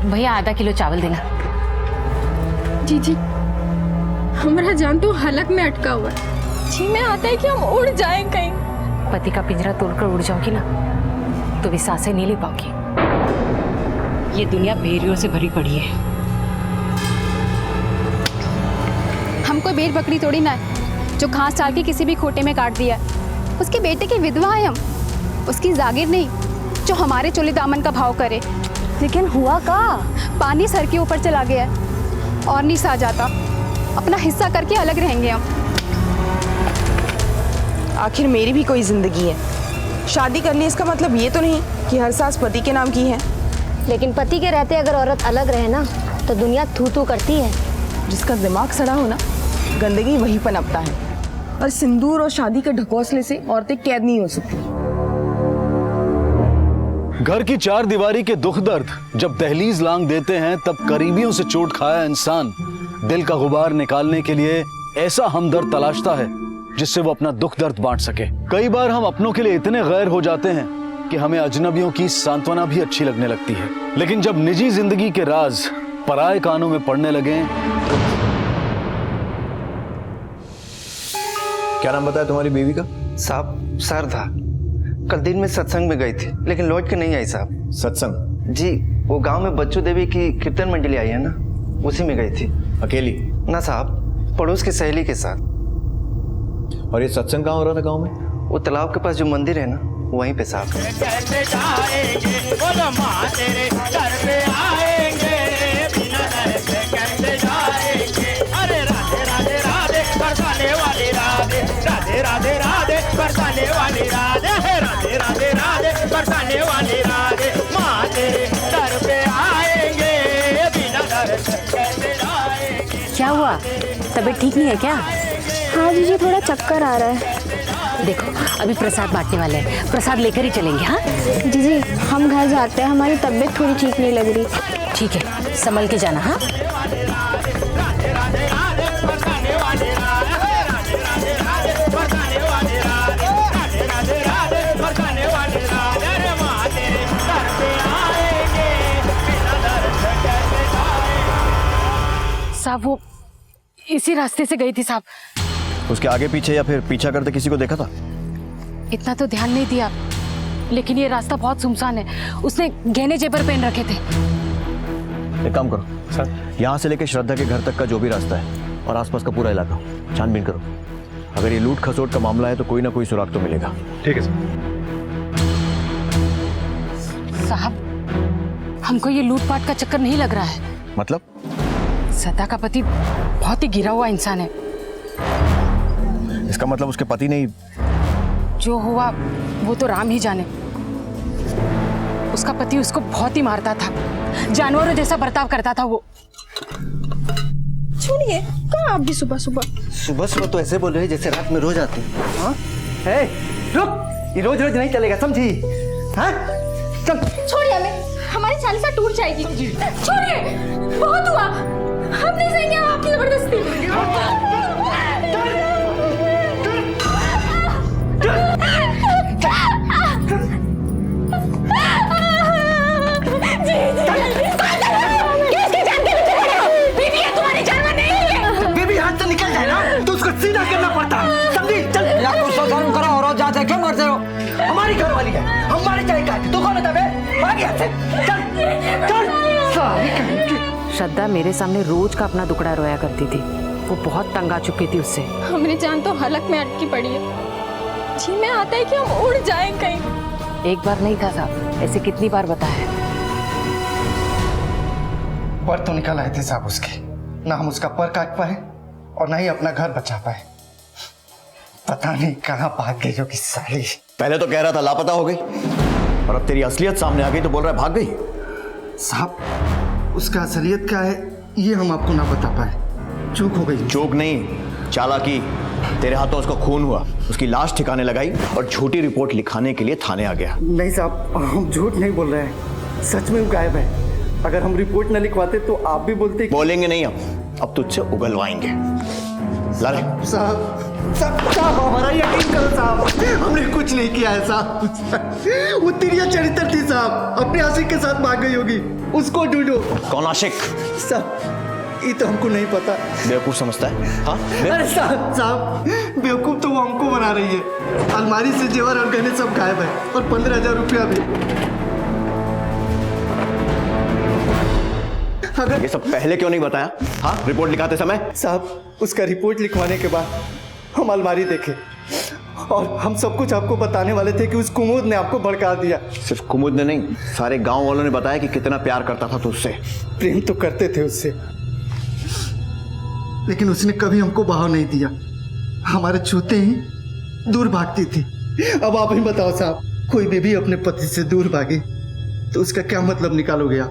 भैया आधा किलो चावल देना। जी हमारा जान तो हलक में अटका हुआ है। जी में आता है कि हम उड़ जाएं कहीं। पति का पिंजरा तोड़कर उड़ जाओगी ना तो भी सांसें नहीं ले पाओगी। ये दुनिया भेड़ियों से भरी पड़ी है। हम कोई भेड़ बकरी थोड़ी ना है जो घास डाल के किसी भी खोटे में काट दिया है। उसके बेटे की विधवा है हम, उसकी जागीर नहीं जो हमारे चोले दामन का भाव करे। लेकिन हुआ का पानी सर के ऊपर चला गया है और नहीं सा जाता। अपना हिस्सा करके अलग रहेंगे हम। आखिर मेरी भी कोई जिंदगी है। शादी कर ली इसका मतलब ये तो नहीं कि हर सास पति के नाम की है। लेकिन पति के रहते अगर औरत अलग रहे ना तो दुनिया थू थू करती है। जिसका दिमाग सड़ा हो ना, गंदगी वहीं पनपता है। और सिंदूर और शादी के ढकोसले से औरतें कैद नहीं हो सकती। घर की चार दीवारी के दुख दर्द जब दहलीज लांग देते हैं, तब करीबियों से चोट खाया इंसान दिल का गुबार निकालने के लिए ऐसा हमदर्द तलाशता है जिससे वो अपना दुख दर्द बांट सके। कई बार हम अपनों के लिए इतने गैर हो जाते हैं कि हमें अजनबियों की सांत्वना भी अच्छी लगने लगती है। लेकिन जब निजी जिंदगी के राज पराए कानों में पड़ने लगे। क्या नाम बताया तुम्हारी बीवी का? साहब सर था, कल दिन में सत्संग में गई थी लेकिन लौट के नहीं आई साहब। सत्संग? जी, वो गांव में बच्चू देवी की कीर्तन मंडली आई है ना, उसी में गई थी। अकेली? ना साहब, पड़ोस की सहेली के साथ। और ये सत्संग कहाँ हो रहा था गांव में? वो तालाब के पास जो मंदिर है ना, वहीं पे साहब। राधे राधे बरसाने वाली राधे, राधे राधे राधे बरसाने वाली राधे, माँ तेरे दर पे आएंगे बिना डर से कैसे जाएंगे। क्या हुआ, तबीयत ठीक नहीं है क्या? हाँ जीजी, थोड़ा चक्कर आ रहा है। देखो अभी प्रसाद बांटने वाले हैं, प्रसाद लेकर ही चलेंगे। हाँ जीजी हम घर जाते हैं, हमारी तबीयत थोड़ी ठीक नहीं लग रही। ठीक है, संभल के जाना। हाँ साहब वो इसी रास्ते से गई थी साहब। उसके आगे पीछे या फिर पीछा करते किसी को देखा था? इतना तो ध्यान नहीं दिया, लेकिन ये रास्ता बहुत सुनसान है। उसने गहने जेवर पहन रखे थे। एक काम करो सर, यहाँ से लेकर श्रद्धा के घर तक का जो भी रास्ता है और आसपास का पूरा इलाका छानबीन करो। अगर ये लूट खसोट का मामला है तो कोई ना कोई सुराग तो मिलेगा। ठीक है सर। साहब हमको ये लूटपाट का चक्कर नहीं लग रहा है। मतलब? सदा का पति बहुत ही गिरा हुआ इंसान है। इसका मतलब उसके पति ने जो हुआ वो तो राम ही जाने। उसका पति उसको बहुत ही मारता था, जानवरों जैसा बर्ताव करता था वो। छोड़िए, कहाँ आप भी सुबह सुबह? सुबह सुबह तो ऐसे बोल रहे हैं जैसे रात में रोज आते हैं। हाँ? हे, रुक, ये रोज रोज नहीं चलेगा, समझी? हाँ? चल। छोड़िए हमें, हमारी चालीसा टूट जाएगी। छोड़िए, बहुत हुआ, हम नहीं सहेंगे आपकी जबरदस्ती। बेबी हाथ से निकल जाए ना तो उसको सीधा करना पड़ता, समझी? चल या कुछ तो शर्म करो और जाते क्यों करते हो? हमारी घर वाली है, हमारी चाय का तू कौन है? भाग यहाँ से, चल चल। श्रद्धा मेरे सामने रोज का अपना दुखड़ा रोया करती थी। वो बहुत तंग आ चुकी थी उससे। हमारी जान तो हलक में अटकी पड़ी है। जी में आता है कि हम उड़ जाएं कहीं। एक बार नहीं था साहब, ऐसे कितनी बार बताया। पर तो निकल आए थे साहब उसके, ना हम उसका पर काट पाए और ना ही अपना घर बचा पाए। पता नहीं कहाँ भाग गई जो कि साली। पहले तो कह रहा था लापता हो गई और अब तेरी असलियत सामने आ गई तो बोल रहा है भाग गई। साहब उसका असलियत क्या है ये हम आपको ना बता पाए, चूक हो गई। चूक नहीं, चालाकी। तेरे हाथों उसका खून हुआ, उसकी लाश ठिकाने लगाई और झूठी रिपोर्ट लिखाने के लिए थाने आ गया। नहीं साहब, हम झूठ नहीं बोल रहे हैं, सच में वो गायब है। अगर हम रिपोर्ट न लिखवाते तो आप भी बोलते। बोलेंगे नहीं, अब तुझसे उगलवाएंगे। ला ले। साहब हमारा यकीन करो साहब, हमने कुछ नहीं किया है साहब। वो तिरिया चरित्र थी साहब, अपने आशिक के साथ भाग गई होगी, उसको ढूंढो। कौन आशिक? साहब ये तो हमको नहीं पता। बेवकूफ समझता है? हाँ अरे साहब बेवकूफ तो वो हमको बना रही है। अलमारी से जेवर और गहने सब गायब है और 15,000 रुपया भी। ये सब पहले क्यों नहीं बताया? हाँ, रिपोर्ट लिखाते समय? साहब उसका रिपोर्ट लिखवाने के बाद हम अलमारी देखे और हम सब कुछ आपको बताने वाले थे कि उस कुमुद ने आपको भड़का दिया। सिर्फ कुमुद ने नहीं, सारे गांव वालों ने बताया कि कितना प्यार करता था तुझसे। प्रेम तो करते थे उससे, लेकिन उसने कभी हमको बहाव नहीं दिया, हमारे छूते ही दूर भागती थी। अब आप ही बताओ साहब, कोई बेबी अपने पति से दूर भागे तो उसका क्या मतलब निकालोगे आप?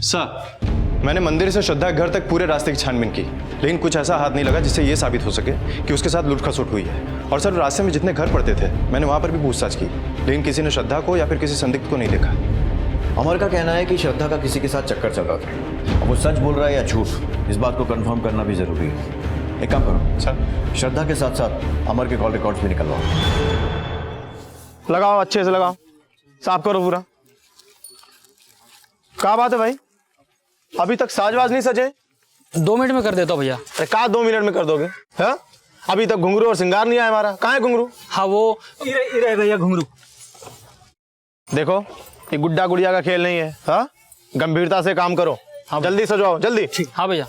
सर, मैंने मंदिर से श्रद्धा के घर तक पूरे रास्ते की छानबीन की, लेकिन कुछ ऐसा हाथ नहीं लगा जिससे यह साबित हो सके कि उसके साथ लूट खसोट हुई है। और सर, रास्ते में जितने घर पड़ते थे मैंने वहां पर भी पूछताछ की, लेकिन किसी ने श्रद्धा को या फिर किसी संदिग्ध को नहीं देखा। अमर का कहना है कि श्रद्धा का किसी के साथ चक्कर चल रहा था। अब वो सच बोल रहा है या झूठ, इस बात को कंफर्म करना भी जरूरी है। एक काम करो सर, श्रद्धा के साथ साथ अमर के कॉल रिकॉर्ड्स भी निकलवाओ। लगाओ, अच्छे से लगाओ, साफ करो पूरा। क्या बात है भाई, अभी तक साजवाज नहीं सजे? 2 मिनट में कर देता हूँ भैया। अरे कहा 2 मिनट में कर दोगे? हाँ, अभी तक घुंघरू और श्रृंगार नहीं आया हमारा। कहाँ है घुंघरू? हाँ वो इरे भैया घुंघरू। देखो, ये गुड्डा गुड़िया का खेल नहीं है। हाँ, गंभीरता से काम करो। हाँ, जल्दी सजाओ, जल्दी। हाँ भैया।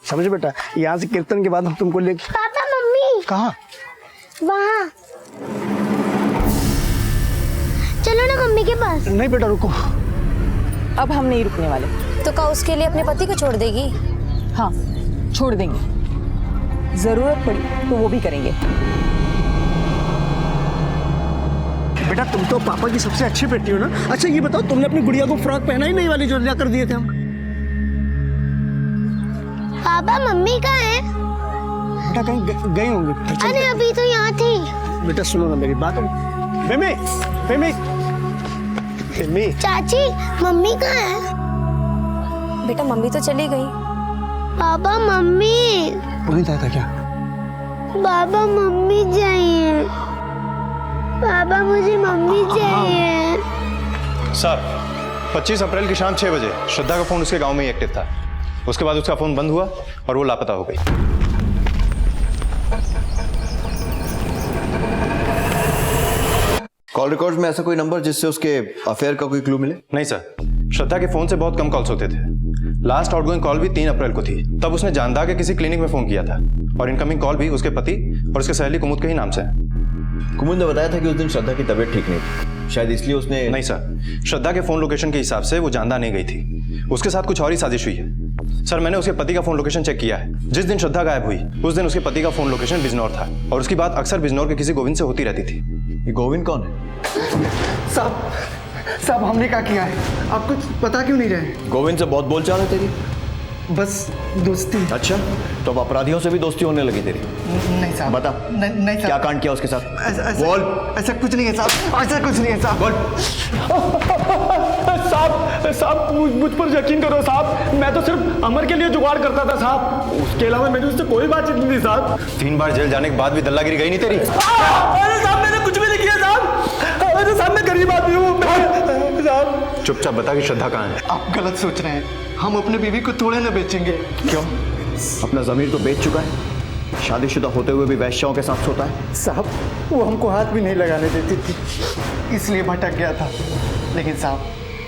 समझ बेटा, यहाँ से कीर्तन के बाद हम तुमको ले। पापा मम्मी कहाँ? वहाँ चलो ना मम्मी के पास। नहीं बेटा रुको, अब हम नहीं रुकने वाले। तो क्या उसके लिए अपने पति को छोड़ देगी? हाँ छोड़ देंगे, जरूरत पड़ी तो वो भी करेंगे। बेटा तुम तो पापा की सबसे अच्छी बेटी हो ना। अच्छा ये बताओ, तुमने अपनी गुड़िया को फ्रॉक पहना ही नहीं वाली जो लिया कर दिए थे हम? पापा मम्मी कहाँ है? बेटा कहीं गए होंगे। अरे अभी तो यहाँ थी। बेटा सुनो ना मेरी बात। मिमी मिमी मिमी। चाची मम्मी कहाँ है? बेटा मम्मी तो चली गई। Papa mummy. पुनीत आया था क्या? पापा मम्मी चाहिए, पापा मुझे मम्मी चाहिए। सर, 25 अप्रैल की शाम 6 बजे श्रद्धा का फोन उसके गांव में ही एक्टिव था। उसके बाद उसका फोन बंद हुआ और वो लापता हो गई। कॉल रिकॉर्ड्स में ऐसा कोई नंबर जिससे उसके अफेयर का कोई क्लू मिले? नहीं सर, श्रद्धा के फोन से बहुत कम कॉल्स होते थे। लास्ट आउटगोइंग कॉल भी 3 अप्रैल को थी, तब उसने जानदा के किसी क्लिनिक में फोन किया था और इनकमिंग कॉल भी उसके पति और उसके सहेली कुमुद के ही नाम से है। कुमुद ने बताया था कि उस दिन श्रद्धा की तबीयत ठीक नहीं थी, शायद इसलिए उसने। नहीं सर, श्रद्धा के फोन लोकेशन के हिसाब से वो जानदा नहीं गई थी, उसके साथ कुछ और ही साजिश हुई है। सर, मैंने उसके पति का फोन लोकेशन चेक किया है। जिस दिन श्रद्धा गायब हुई उस दिन उसके पति का फोन लोकेशन बिजनौर था और उसकी बात अक्सर बिजनौर के किसी गोविंद से होती रहती थी। ये गोविंद कौन है? साहब हमने क्या किया है, आप कुछ पता क्यों नहीं रहे? गोविंद से बहुत बोलचाल है तेरी? बस दोस्ती। अच्छा, तो अब अपराधियों से भी दोस्ती होने लगी तेरी? नहीं साहब। बता नहीं क्या कांड किया उसके साथ? बोल। ऐसा कुछ नहीं है साहब, ऐसा कुछ नहीं है साहब। बोल। साहब मुझ पर यकीन करो साहब, मैं तो सिर्फ अमर के लिए जुगाड़ करता था साहब, उसके अलावा मैंने उससे कोई बातचीत नहीं थी साहब। 3 बार जेल जाने के बाद भी दल्लागिरी गई नहीं तेरी? अरे साहब मैंने कुछ भी नहीं किया साहब, अरे साहब मैं गरीब आदमी हूँ साहब। चुपचाप बता कि श्रद्धा कहाँ है। आप गलत सोच रहे हैं, हम अपने बीवी को थोड़े ना बेचेंगे। क्यों? अपना जमीर तो बेच चुका है, शादीशुदा होते हुए भी वैश्याओं के साथ सोता है। साहब वो हमको हाथ भी नहीं लगाने देती थी, इसलिए भटक गया था। लेकिन साहब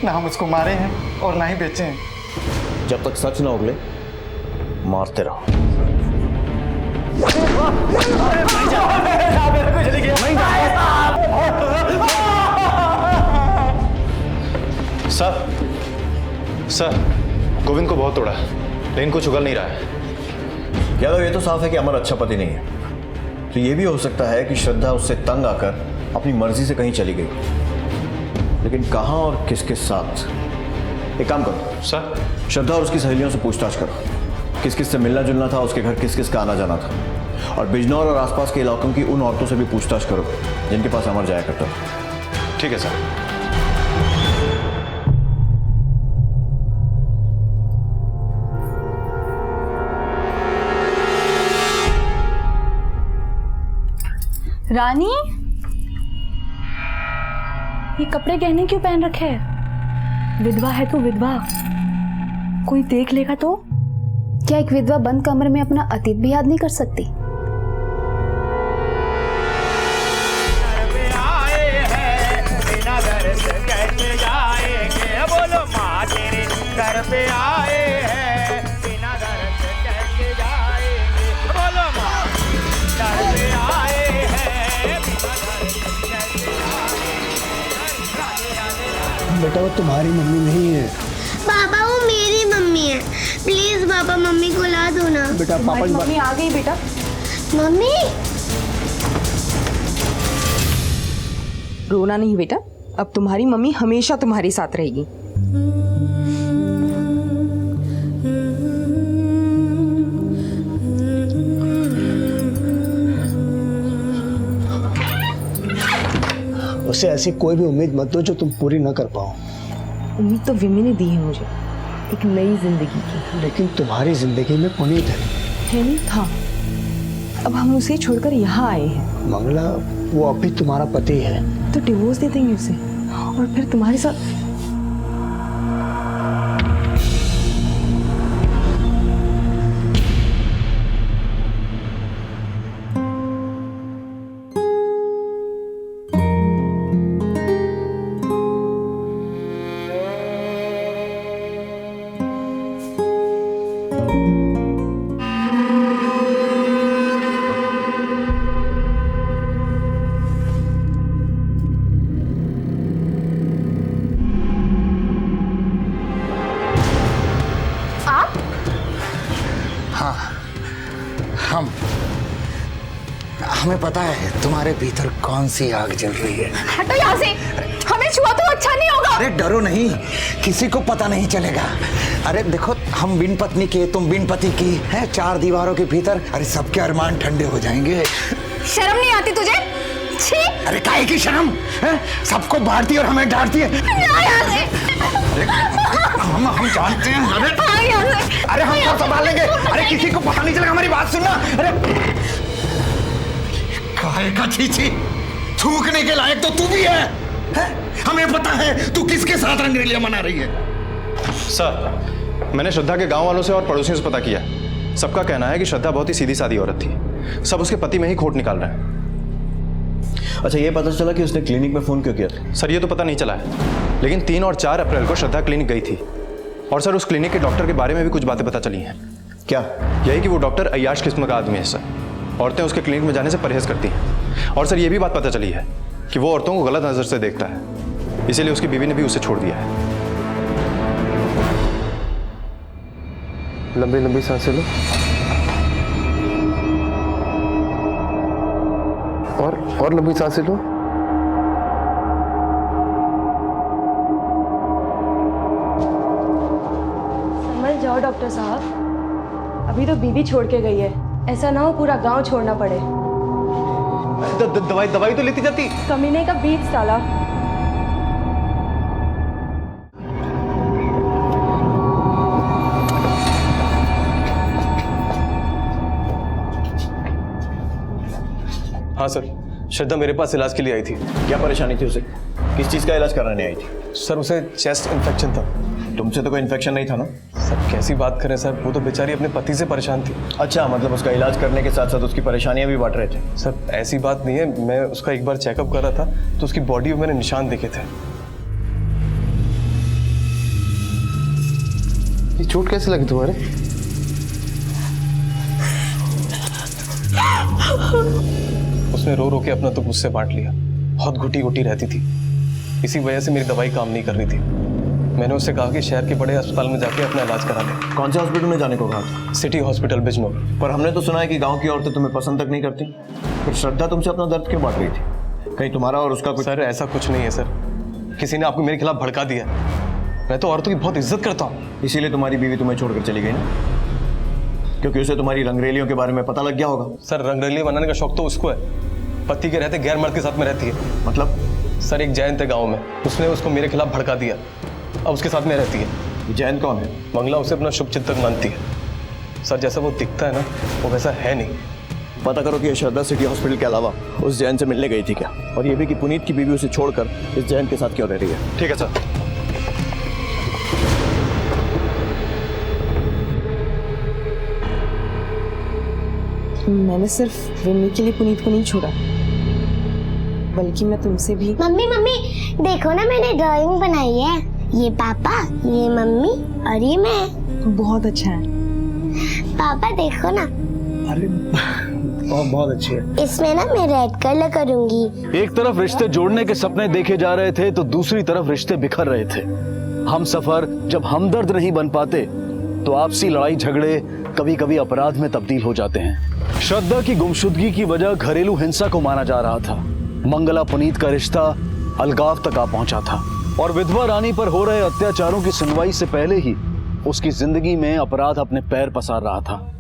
ना हम उसको मारे हैं और ना ही बेचे हैं। जब तक सच ना उगले मारते रहो। सर, गोविंद को बहुत तोड़ा लेकिन कुछ उगल नहीं रहा है। यादव, ये तो साफ है कि अमर अच्छा पति नहीं है, तो ये भी हो सकता है कि श्रद्धा उससे तंग आकर अपनी मर्जी से कहीं चली गई, लेकिन कहाँ और किसके साथ? एक काम करो सर, श्रद्धा और उसकी सहेलियों से पूछताछ करो, किस किस से मिलना जुलना था, उसके घर किस किस का आना जाना था, और बिजनौर और आसपास के इलाकों की उन औरतों से भी पूछताछ करो जिनके पास अमर जाया करता था। ठीक है सर। रानी, ये कपड़े गहने क्यों पहन रखे हैं? विधवा है तू, विधवा। कोई देख लेगा तो? क्या एक विधवा बंद कमरे में अपना अतीत भी याद नहीं कर सकती? बोलो माँ तेरे घर पे आए हैं, बिना घर से कैसे जाएंगे? बोलो माँ घर पे आए हैं, बिना घर से कैसे जाएंगे? बेटा वो तुम्हारी मम्मी नहीं है। पापा वो मेरी मम्मी है। प्लीज पापा मम्मी को ला दो ना। बेटा पापा की मम्मी आ गई बेटा। मम्मी रोना नहीं बेटा, अब तुम्हारी मम्मी हमेशा तुम्हारे साथ रहेगी। उससे ऐसी कोई भी उम्मीद मत दो जो तुम पूरी ना कर पाओ। उम्मीद तो विमी ने दी है मुझे, एक नई जिंदगी की। लेकिन तुम्हारी जिंदगी में पुनीत है नहीं था, अब हम उसे छोड़कर यहाँ आए हैं। मंगला वो अब भी तुम्हारा पति है। तो डिवोर्स दे देंगे उसे और फिर तुम्हारे साथ। हमें पता है तुम्हारे भीतर कौन सी आग जल रही है। हटो यहाँ से, हमें छुआ तो अच्छा नहीं होगा। अरे डरो नहीं, किसी को पता नहीं चलेगा। अरे देखो हम बिन पत्नी के, तुम बिन पति की है, 4 दीवारों के भीतर। अरे सबके अरमान ठंडे हो जाएंगे। शर्म नहीं आती तुझे? छी! अरे काहे की शर्म है? सबको बांटती है और हमें डांटती है। हम जानते हैं। अरे हम सब संभाल लेंगे। अरे किसी को पता नहीं चलेगा, हमारी बात सुनना। अरे काहे का छीछी, थूकने के लायक तो तू भी है? हमें पता है तू किसके साथ रंगरेलियां मना रही है। सर, मैंने श्रद्धा के गांव वालों से और पड़ोसियों से पता किया। सबका कहना है कि श्रद्धा बहुत ही सीधी सादी औरत थी। सब उसके पति में ही खोट निकाल रहे हैं। अच्छा ये पता चला कि उसने क्लिनिक में फोन क्यों किया था? सर ये तो पता नहीं चला है, लेकिन 3 और 4 अप्रैल को श्रद्धा क्लिनिक गई थी। और सर उस क्लिनिक के डॉक्टर के बारे में भी कुछ बातें पता चली हैं। क्या? यही कि वो डॉक्टर अय्याश किस्म का आदमी है सर। औरतें उसके क्लिनिक में जाने से परहेज करती हैं। और सर ये भी बात पता चली है कि वो औरतों को गलत नज़र से देखता है, इसीलिए उसकी बीवी ने भी उसे छोड़ दिया है। लंबी लंबी सांसें लो और लंबी सांसें लो। समझ जाओ डॉक्टर साहब, अभी तो बीवी छोड़ के गई है, ऐसा ना हो पूरा गांव छोड़ना पड़े। दवाई तो लेती जाती। कमीने का बीज साला। हाँ सर, श्रद्धा मेरे पास इलाज के लिए आई थी। क्या परेशानी थी उसे? किस चीज का इलाज कराने आई थी? सर उसे चेस्ट इन्फेक्शन था। तुमसे तो कोई इन्फेक्शन नहीं था ना? सर कैसी बात करें सर, वो तो बेचारी अपने पति से परेशान थी। अच्छा, मतलब उसका इलाज करने के साथ साथ उसकी परेशानियां भी बांट रहे थे? सर ऐसी बात नहीं है, मैं उसका एक बार चेकअप कर रहा था तो उसकी बॉडी में मैंने निशान देखे थे। ये चोट कैसे लगी तुम्हारे? उसने रो रो के अपना तो मुझसे बांट लिया। बहुत घुटी घुटी रहती थी, इसी वजह से मेरी दवाई काम नहीं कर रही थी। मैंने उससे कहा कि शहर के बड़े अस्पताल में जाके अपना इलाज करा ले। कौन से हॉस्पिटल में जाने को कहा था? City hospital Bijnor. पर हमने तो सुना है कि गांव की औरतें तुम्हें पसंद तक नहीं करती। फिर श्रद्धा तुमसे अपना दर्द क्यों बांट रही थी? कहीं तुम्हारा और उसका कुछ? सर ऐसा कुछ नहीं है सर, किसी ने आपको मेरे खिलाफ भड़का दिया। मैं तो औरतों की बहुत इज्जत करता हूँ। इसीलिए तुम्हारी बीवी तुम्हें छोड़कर चली गई ना? क्योंकि उसे तुम्हारी रंगरेलियों के बारे में पता लग गया होगा। सर रंगरेली बनाने का शौक तो उसको है, पति के रहते गैर मर्द के साथ में रहती है। मतलब? सर एक जैन थे गाँव में, उसने उसको मेरे खिलाफ भड़का दिया, अब उसके साथ में रहती है। जैन कौन है? मंगला उसे अपना शुभ चिंतक मानती है। सर जैसा वो दिखता है ना, वो वैसा है नहीं। पता करो कि ये श्रद्धा सिटी हॉस्पिटल के अलावा उस जैन से मिलने गई थी क्या, और ये भी कि पुनीत की बीवी उसे छोड़कर इस जैन के साथ क्यों रह रही है। ठीक है सर। मैंने सिर्फ विन्नी के लिए पुनीत को नहीं छोड़ा, बल्कि मैं तुमसे भी। मम्मी मम्मी देखो ना, मैंने ड्राइंग बनाई है। ये पापा, ये मम्मी और ये मैं। बहुत अच्छा है। पापा देखो ना। अरे बहुत अच्छी है। इसमें ना मैं रेड कलर करूंगी। एक तरफ रिश्ते जोड़ने के सपने देखे जा रहे थे तो दूसरी तरफ रिश्ते बिखर रहे थे। हम सफर जब हमदर्द नहीं बन पाते तो आपसी लड़ाई झगड़े कभी कभी अपराध में तब्दील हो जाते हैं। श्रद्धा की गुमशुदगी की वजह घरेलू हिंसा को माना जा रहा था। मंगला पुनीत का रिश्ता अलगाव तक आ पहुंचा था और विधवा रानी पर हो रहे अत्याचारों की सुनवाई से पहले ही उसकी जिंदगी में अपराध अपने पैर पसार रहा था।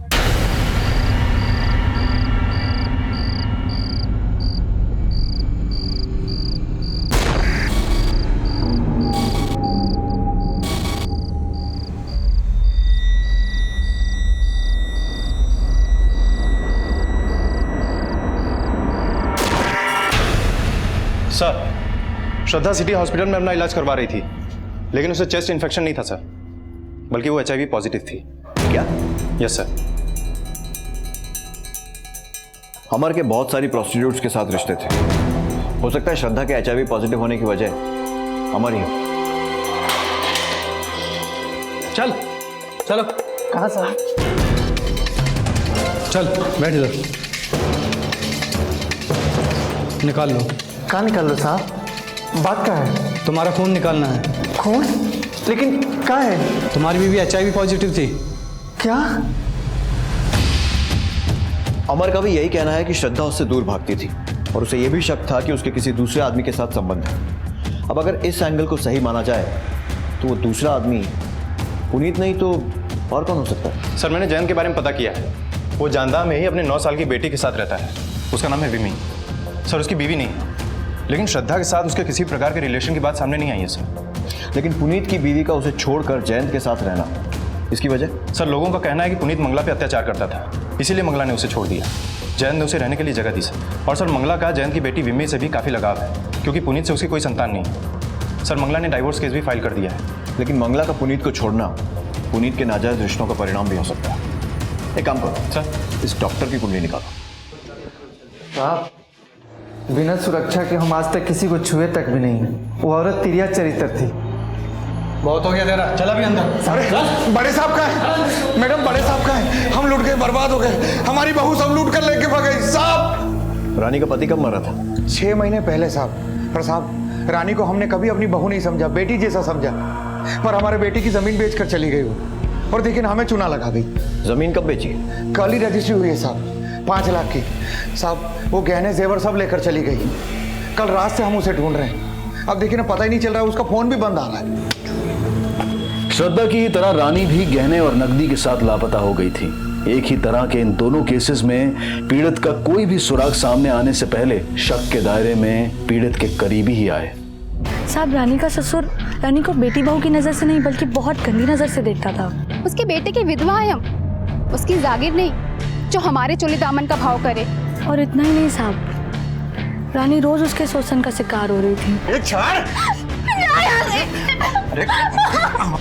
सर, श्रद्धा सिटी हॉस्पिटल में अपना इलाज करवा रही थी, लेकिन उसे चेस्ट इन्फेक्शन नहीं था सर, बल्कि वो HIV पॉजिटिव थी। क्या? Yes sir. अमर के बहुत सारी प्रोस्टिट्यूट्स के साथ रिश्ते थे। हो सकता है श्रद्धा के HIV पॉजिटिव होने की वजह अमर ही हो। चल चलो। कहाँ साहब? चल बैठ इधर, निकाल लो। कहाँ निकाल लो साहब? बात क्या है? तुम्हारा खून निकालना है। खून? लेकिन क्या है? तुम्हारी बीवी HIV पॉजिटिव थी। क्या? अमर का भी यही कहना है कि श्रद्धा उससे दूर भागती थी और उसे यह भी शक था कि उसके किसी दूसरे आदमी के साथ संबंध है। अब अगर इस एंगल को सही माना जाए तो वो दूसरा आदमी पुनीत नहीं तो और कौन हो सकता है? सर, मैंने जैन के बारे में पता किया है। वो जानदा में ही अपने 9 साल की बेटी के साथ रहता है। उसका नाम है विमी। सर, उसकी बीवी नहीं, लेकिन श्रद्धा के साथ उसके किसी प्रकार के रिलेशन की बात सामने नहीं आई है सर। लेकिन पुनीत की बीवी का उसे छोड़कर जयंत के साथ रहना, इसकी वजह? सर, लोगों का कहना है कि पुनीत मंगला पे अत्याचार करता था, इसीलिए मंगला ने उसे छोड़ दिया। जयंत ने उसे रहने के लिए जगह दी सर। और सर, मंगला का जयंत की बेटी विमी से भी काफ़ी लगाव है, क्योंकि पुनीत से उसकी कोई संतान नहीं। सर, मंगला ने डाइवोर्स केस भी फाइल कर दिया है। लेकिन मंगला का पुनीत को छोड़ना पुनीत के नाजायज रिश्तों का परिणाम भी हो सकता है। एक काम करो सर, इस डॉक्टर की कुंडली निकालो। साहब, बिना सुरक्षा के हम आज तक किसी को छुए तक भी नहीं। वो औरत तिरिया चरित्र थी। बहुत हो गया तेरा, चला भी अंदर। अरे बड़े साहब का है मैडम, बड़े साहब का है। हम लूट गए, बर्बाद हो गए। हमारी बहू सब लूट कर लेके भाग गई साहब। रानी का पति कब मरा था? 6 महीने पहले साहब। पर साहब, रानी को हमने कभी अपनी बहू नहीं समझा, बेटी जैसा समझा। पर हमारे बेटी की जमीन बेचकर चली गई वो, और देखिए हमें चुना लगा गई। जमीन कब बेची? कल ही रजिस्ट्री हुई है साहब, 5 लाख की। साहब, वो गहने जेवर सब लेकर चली गई। कल रात से हम उसे ढूंढ रहे हैं। अब देखिए ना, पता ही नहीं चल रहा है, उसका फोन भी बंद आ रहा है। श्रद्धा की तरह रानी भी गहने और नकदी के साथ लापता हो गई थी। एक ही तरह के इन दोनों केसेस में पीड़ित का कोई भी सुराग सामने आने से पहले शक के दायरे में पीड़ित के करीबी ही आए। साहब, रानी का ससुर रानी को बेटी बहू की नजर से नहीं बल्कि बहुत गंदी नजर से देखता था। उसके बेटे की विधवा है हम, उसकी जागीर नहीं जो हमारे चोली दामन का भाव करे। और इतना ही नहीं साहब, रानी रोज उसके शोषण का शिकार हो रही थी।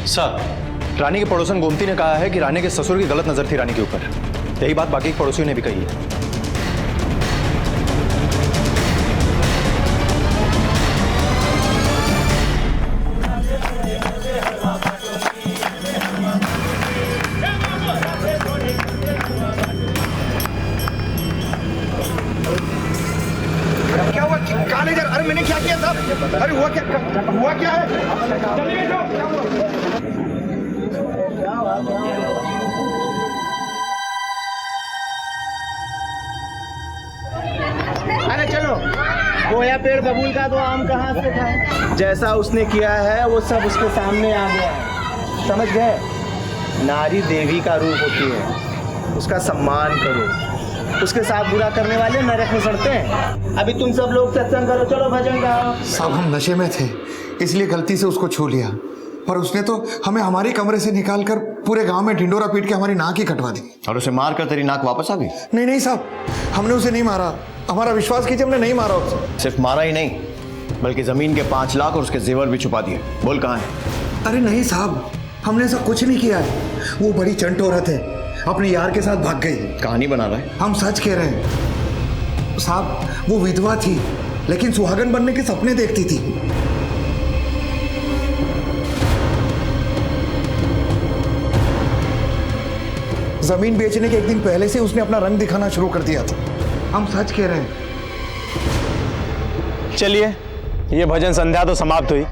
सर, रानी के पड़ोसन गोमती ने कहा है कि रानी के ससुर की गलत नजर थी रानी के ऊपर। यही बात बाकी पड़ोसियों ने भी कही है। क्या हुआ? कहाँ ले जा? अरे मैंने क्या किया साहब? अरे हुआ क्या है? अरे चलो, गोया पेड़ बबूल का तो आम कहाँ से खाए। जैसा उसने किया है वो सब उसके सामने आ गया है, समझ गए? नारी देवी का रूप होती है, उसका सम्मान करो। उसके साथ बुरा करने वाले नरक में सड़ते हैं। अभी तुम सब लोग सत्संग करो, चलो भजन गाओ। साहब, हम नशे में थे, इसलिए गलती से उसको छू लिया। पर उसने तो हमें हमारे कमरे से निकालकर पूरे गांव में ढिंडोरा पीट के हमारी नाक ही कटवा दी। और उसे मार कर तेरी नाक वापस आ गई? नहीं नहीं साहब, हमने उसे नहीं मारा, हमारा विश्वास कीजिए, हमने नहीं मारा उसे। सिर्फ मारा ही नहीं, बल्कि जमीन के 5 लाख और उसके जेवर भी छुपा दिए। बोल कहाँ है? अरे नहीं साहब, हमने ऐसा कुछ नहीं किया है। वो बड़ी चंट औरत है, अपने यार के साथ भाग गई। कहानी बना रहा है? हम सच कह रहे हैं साहब, वो विधवा थी लेकिन सुहागन बनने के सपने देखती थी। जमीन बेचने के एक दिन पहले से उसने अपना रंग दिखाना शुरू कर दिया था। हम सच कह रहे हैं। चलिए, ये भजन संध्या तो समाप्त हुई।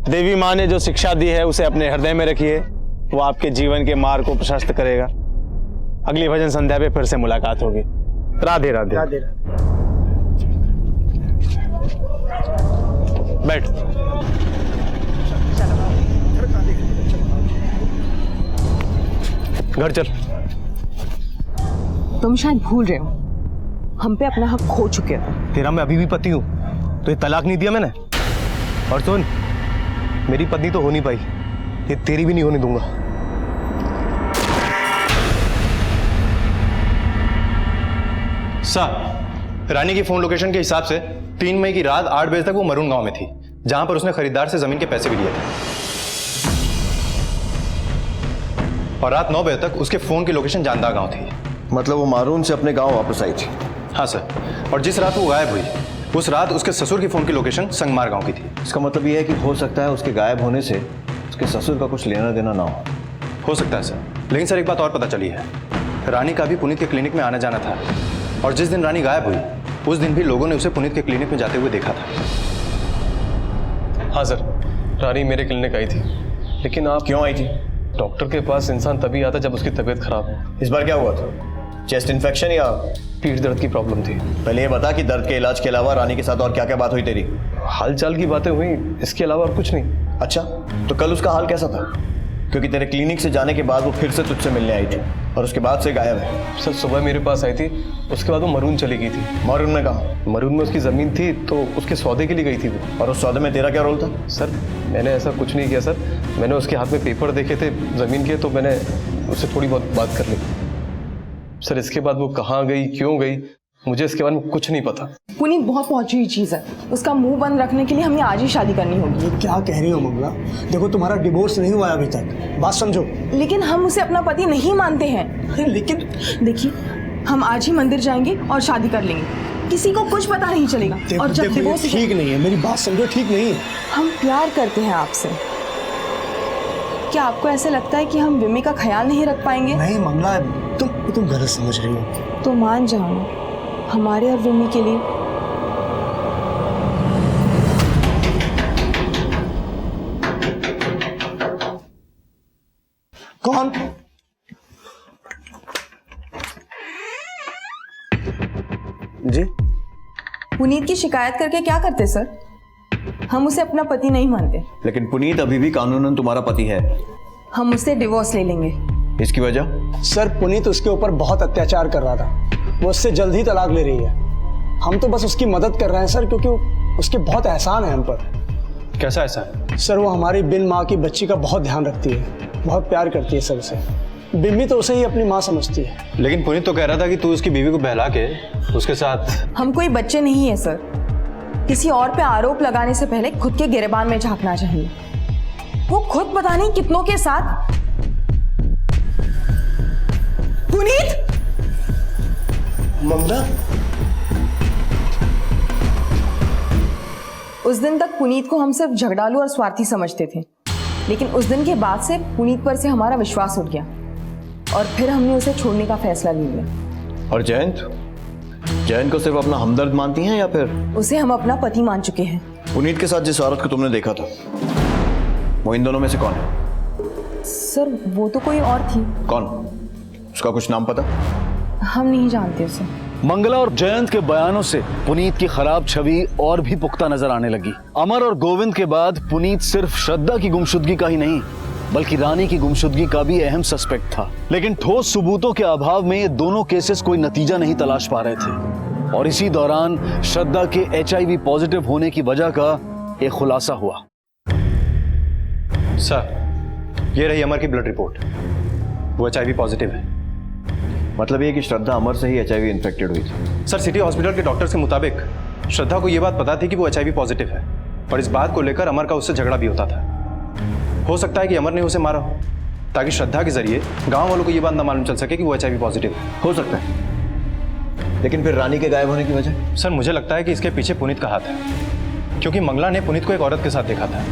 देवी माँ ने जो शिक्षा दी है उसे अपने हृदय में रखिए, वो आपके जीवन के मार्ग को प्रशस्त करेगा। अगली भजन संध्या पे फिर से मुलाकात होगी। राधे राधे। राधे। बैठ। घर चल। तुम शायद भूल रहे हो, हम पे अपना हक खो चुके थे। तेरा मैं अभी भी पति हूं, तो ये तलाक नहीं दिया मैंने। और सुन, मेरी पत्नी तो हो नहीं पाई, ये तेरी भी नहीं होने दूंगा। सर, रानी की फोन लोकेशन के हिसाब से 3 मई की रात 8 बजे तक वो मरून गांव में थी, जहां पर उसने खरीदार से जमीन के पैसे भी लिए थे। और रात 9 बजे तक उसके फोन की लोकेशन जानदार गांव थी। मतलब वो मारून से अपने गांव वापस आई थी? हाँ सर, और जिस रात वो गायब हुई उस रात उसके ससुर की फोन की लोकेशन संगमार गांव की थी। इसका मतलब ये है कि हो सकता है उसके गायब होने से उसके ससुर का कुछ लेना देना ना हो सकता है सर, लेकिन सर एक बात और पता चली है, रानी का भी पुनीत के क्लिनिक में आना जाना था, और जिस दिन रानी गायब हुई उस दिन भी लोगों ने उसे पुनीत के क्लिनिक में जाते हुए देखा था। हाँ सर, रानी मेरे क्लिनिक आई थी। लेकिन आप क्यों आई थी? डॉक्टर के पास इंसान तभी आता जब उसकी तबीयत खराब हो। इस बार क्या हुआ था? चेस्ट इन्फेक्शन या पीठ दर्द की प्रॉब्लम थी। पहले ये बता कि दर्द के इलाज के अलावा रानी के साथ और क्या क्या बात हुई तेरी? हालचाल की बातें हुई, इसके अलावा और कुछ नहीं। अच्छा, तो कल उसका हाल कैसा था? क्योंकि तेरे क्लिनिक से जाने के बाद वो फिर से तुझसे मिलने आई थी और उसके बाद से गायब है। सर, सुबह मेरे पास आई थी, उसके बाद वो मरून चली गई थी। मरून में कहाँ? मरून में उसकी ज़मीन थी, तो उसके सौदे के लिए गई थी वो। और उस सौदे में तेरा क्या रोल था? सर, मैंने ऐसा कुछ नहीं किया सर, मैंने उसके हाथ में पेपर देखे थे ज़मीन के, तो मैंने उससे थोड़ी बहुत बात कर ली। सर, इसके बाद वो कहाँ गई, क्यों गई, मुझे इसके बारे में कुछ नहीं पता। पुनीत बहुत पहुंची हुई चीज है, उसका मुंह बंद रखने के लिए हमें आज ही शादी करनी होगी। ये क्या कह रही हो मंगला? देखो, तुम्हारा डिवोर्स नहीं हुआ अभी तक, बात समझो। लेकिन हम उसे अपना पति नहीं मानते हैं। लेकिन देखिए, हम आज ही मंदिर जाएंगे और शादी कर लेंगे, किसी को कुछ पता नहीं चलेगा। और जब डिवोर्स ठीक नहीं है, मेरी बात समझो, ठीक नहीं है। हम प्यार करते हैं आपसे, क्या आपको ऐसा लगता है कि हम विमी का ख्याल नहीं रख पाएंगे? नहीं मंगला, तुम गलत समझ रही हो। तो मान जाओ, हमारे और विमी के लिए। कौन? जी? पुनीत की शिकायत करके क्या करते सर? हम उसे अपना पति नहीं मानते। लेकिन पुनीत अभी भी कानूनन तुम्हारा पति है। हम उससे डिवोर्स ले लेंगे। इसकी वजह? सर, पुनीत उसके ऊपर बहुत अत्याचार कर रहा था, वो उससे जल्द ही तलाक ले रही है। हम तो बस उसकी मदद कर रहे हैं सर, क्योंकि उसके बहुत एहसान है हम पर। कैसा एहसान? सर, वो हमारी बिन माँ की बच्ची का बहुत ध्यान रखती है, बहुत प्यार करती है सर उसे। बिम्मी तो उसे ही अपनी माँ समझती है। लेकिन पुनीत तो कह रहा था कि तू उसकी बीवी को बहला के उसके साथ। हम कोई बच्चे नहीं है सर, किसी और पे आरोप लगाने से पहले खुद के गिरेबान में झांकना चाहिए। वो खुद पता नहीं कितनों के साथ। पुनीत! ममता, उस दिन तक पुनीत को हम सिर्फ झगड़ालू और स्वार्थी समझते थे, लेकिन उस दिन के बाद से पुनीत पर से हमारा विश्वास उठ गया और फिर हमने उसे छोड़ने का फैसला ले लिया। और जयंत को सिर्फ अपना हमदर्द मानती हैं या फिर? उसे हम अपना पति मान चुके हैं। पुनीत के साथ जिस औरत को तुमने देखा था, वो इन दोनों में से कौन है? सर, वो तो कोई और थी। कौन? उसका कुछ नाम पता? हम नहीं जानते उसे। मंगला और जयंत के बयानों से पुनीत की खराब छवि और भी पुख्ता नजर आने लगी। अमर और गोविंद के बाद पुनीत सिर्फ श्रद्धा की गुमशुदगी का ही नहीं, बल्कि रानी की गुमशुदगी का भी अहम सस्पेक्ट था। लेकिन ठोस सबूतों के अभाव में ये दोनों केसेस कोई नतीजा नहीं तलाश पा रहे थे, और इसी दौरान श्रद्धा के HIV पॉजिटिव होने की वजह का एक खुलासा हुआ। सर, ये रही अमर की ब्लड रिपोर्ट। वो HIV पॉजिटिव है। मतलब ये कि श्रद्धा अमर से ही HIV इन्फेक्टेड हुई थी? सर, सिटी हॉस्पिटल के डॉक्टर्स के मुताबिक श्रद्धा को ये बात पता थी कि वो HIV पॉजिटिव है, और इस बात को लेकर अमर का उससे झगड़ा भी होता था। हो सकता है कि अमर ने उसे मारा हो ताकि श्रद्धा के जरिए गांव वालों को ये बात न मालूम चल सके कि वो HIV पॉजिटिव है। हो सकता है, लेकिन फिर रानी के गायब होने की वजह? सर, मुझे लगता है कि इसके पीछे पुनीत का हाथ है, क्योंकि मंगला ने पुनीत को एक औरत के साथ देखा था।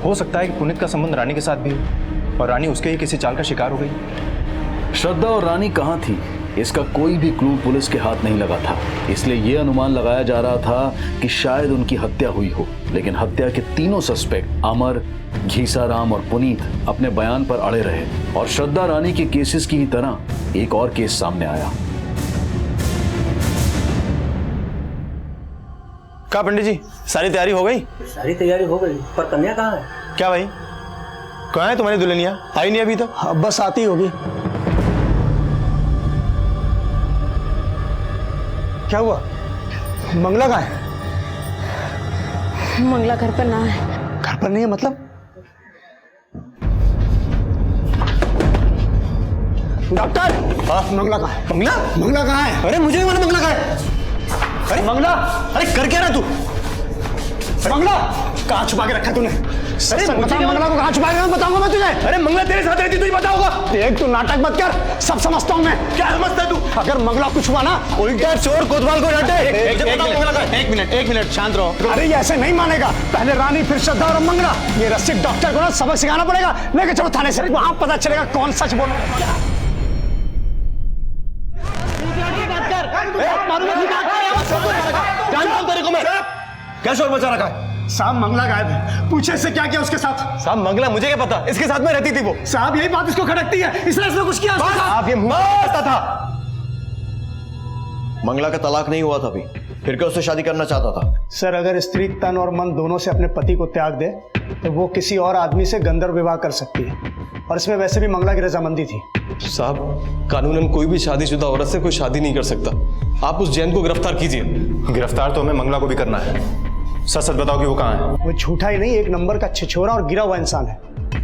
हो सकता है कि पुनीत का संबंध रानी के साथ भी हो और रानी उसके ही किसी चाल का शिकार हो गई। श्रद्धा और रानी कहाँ थी, इसका कोई भी क्लू पुलिस के हाथ नहीं लगा था। इसलिए यह अनुमान लगाया जा रहा था कि शायद उनकी हत्या हुई हो। लेकिन हत्या के तीनों सस्पेक्ट अमर, घीसाराम और पुनीत अपने बयान पर अड़े रहे और श्रद्धा रानी के केसेस की ही तरह एक और केस सामने आया। कहा पंडित जी, सारी तैयारी हो गई? सारी तैयारी हो गई, पर कन्या कहाँ है? क्या भाई, कहाँ है तुम्हारी दुल्हनिया? आई नहीं अभी तक? हाँ, बस आती होगी। क्या हुआ? मंगला कहाँ है? मंगला घर पर ना है। घर पर नहीं है मतलब? डॉक्टर! हाँ? मंगला कहाँ है? मंगला? मंगला कहाँ है? अरे मुझे भी मालूम मंगला कहाँ है। अरे मंगला! अरे कर क्या रहा तू? मंगला कहाँ छुपा के रखा तूने? अरे बता, मंगला को कहाँ छुपा के रखा? बताऊंगा मैं तुझे। अरे मंगला तेरे साथ रहती, तुझे बताऊंगा। देख, तू नाटक मत कर, सब समझता हूँ मैं। क्या समझता है तू? अगर मंगला कुछ हुआ ना, उल्टा चोर कोतवाल को डांटे। एक मिनट शांत रहो। अरे ये ऐसे नहीं मानेगा। पहले रानी, फिर श्रद्धा और मंगला। ये रसिक डॉक्टर को ना सबक सिखाना पड़ेगा। लेके चलो थाने से, वहां पता चलेगा कौन सच बोल रहा है। क्या शोर मचा रखा है? साहब मंगला गायब है, पूछे इससे क्या किया उसके साथ? साहब मंगला मुझे क्या पता, इसके साथ में रहती थी वो। साहब यही बात इसको खटकती है, इसने इसने कुछ किया उसके साथ। आप ये मुंह करता था। मंगला का तलाक नहीं हुआ था अभी, फिर क्या उससे शादी करना चाहता था? सर, अगर स्त्री तन और मन दोनों से अपने पति को त्याग दे तो वो किसी और आदमी से गंधर्व विवाह कर सकती है, और इसमें वैसे भी मंगला की रजामंदी थी। साहब, कानूनन कोई भी शादीशुदा औरत से कोई शादी नहीं कर सकता। आप उस जैन को गिरफ्तार कीजिए। गिरफ्तार तो हमें मंगला को भी करना है। सच सच बताओ कि वो कहाँ है? वो झूठा ही नहीं, एक नंबर का छिछोरा और गिरा हुआ इंसान है।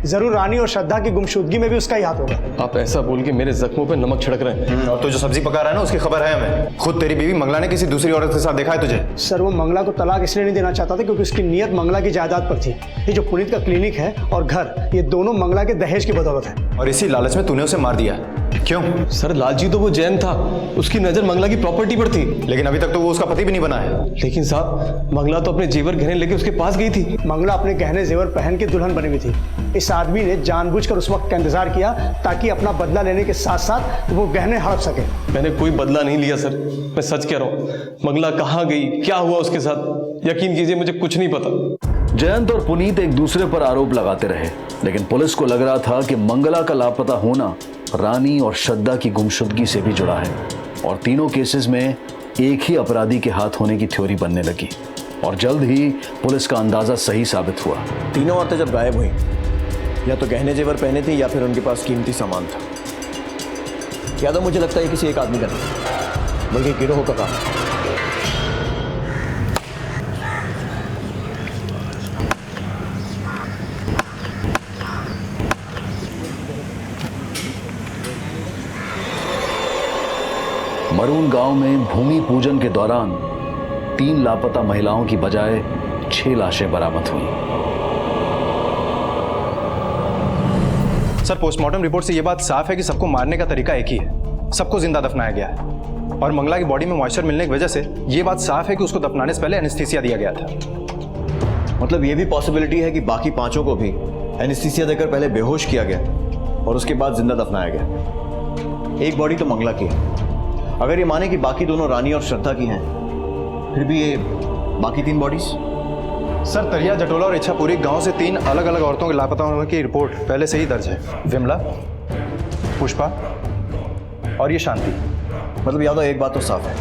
जरूर रानी और श्रद्धा की गुमशुदगी में भी उसका ही हाथ होगा। आप ऐसा बोल के मेरे जख्मों पे नमक छिड़क रहे हैं। और तू जो सब्जी पका रहा है ना, उसकी खबर है हमें। खुद तेरी बीवी मंगला ने किसी दूसरी औरत के साथ देखा है तुझे? सर, वो मंगला को तलाक इसलिए नहीं देना चाहता था क्योंकि उसकी नीयत मंगला की जायदाद पर थी। ये जो पुनीत का क्लिनिक है और घर, ये दोनों मंगला के दहेज की बदौलत है। और इसी लालच में तूने उसे मार दिया। क्यों? सर, लालची तो वो जैन था, उसकी नजर मंगला की प्रॉपर्टी पर थी। लेकिन अभी तक तो वो उसका पति भी नहीं बना है। लेकिन साहब, मंगला तो अपने जेवर गहने लेके उसके पास गई थी। मंगला अपने गहने जेवर पहन के दुल्हन बनी हुई थी। इस आदमी ने जानबूझकर उस वक्त का इंतजार किया ताकि अपना बदला लेने के साथ साथ वो गहने हड़प सके। मैंने कोई बदला नहीं लिया सर, मैं सच कह रहा हूँ। मंगला कहाँ गई, क्या हुआ उसके साथ, यकीन कीजिए मुझे कुछ नहीं पता। जयंत और पुनीत एक दूसरे पर आरोप लगाते रहे, लेकिन पुलिस को लग रहा था कि मंगला का लापता होना रानी और श्रद्धा की गुमशुदगी से भी जुड़ा है, और तीनों केसेस में एक ही अपराधी के हाथ होने की थ्योरी बनने लगी। और जल्द ही पुलिस का अंदाजा सही साबित हुआ। तीनों औरतें जब गायब हुई, या तो गहने जेवर पहने थे या फिर उनके पास कीमती सामान था। या तो मुझे लगता है किसी एक आदमी का नहीं, बल्कि गिरोह का काम। मरून गांव में भूमि पूजन के दौरान 3 लापता महिलाओं की बजाय 6 लाशें बरामद हुई। सर, पोस्टमार्टम रिपोर्ट से यह बात साफ है कि सबको मारने का तरीका एक ही है। सबको जिंदा दफनाया गया है, और मंगला की बॉडी में मॉइस्चर मिलने की वजह से यह बात साफ है कि उसको दफनाने से पहले एनेस्थीसिया दिया गया था। मतलब यह भी पॉसिबिलिटी है कि बाकी 5 को भी एनेस्थीसिया देकर पहले बेहोश किया गया और उसके बाद जिंदा दफनाया गया। एक बॉडी तो मंगला की है। अगर ये माने कि बाकी दोनों रानी और श्रद्धा की हैं, फिर भी ये बाकी 3 बॉडीज? सर, तरिया, जटोला और इच्छापुरी गांव से 3 अलग अलग औरतों के लापता होने की रिपोर्ट पहले से ही दर्ज है। विमला, पुष्पा और ये शांति। मतलब यादव, एक बात तो साफ है,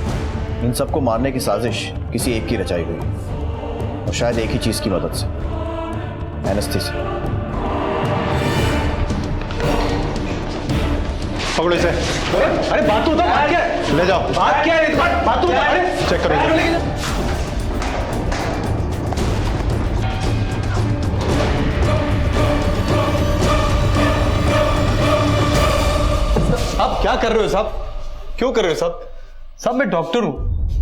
इन सबको मारने की साजिश किसी एक की रचाई हुई, और शायद एक ही चीज की मदद से, एनेस्थीसिया। पकड़ो इसे। अरे बात तो बताओ, बात क्या है? ले जाओ। बात क्या है? बात तो बताओ। चेक करो। क्या कर रहे हो साहब? क्यों कर रहे हो साहब? साहब मैं डॉक्टर हूं,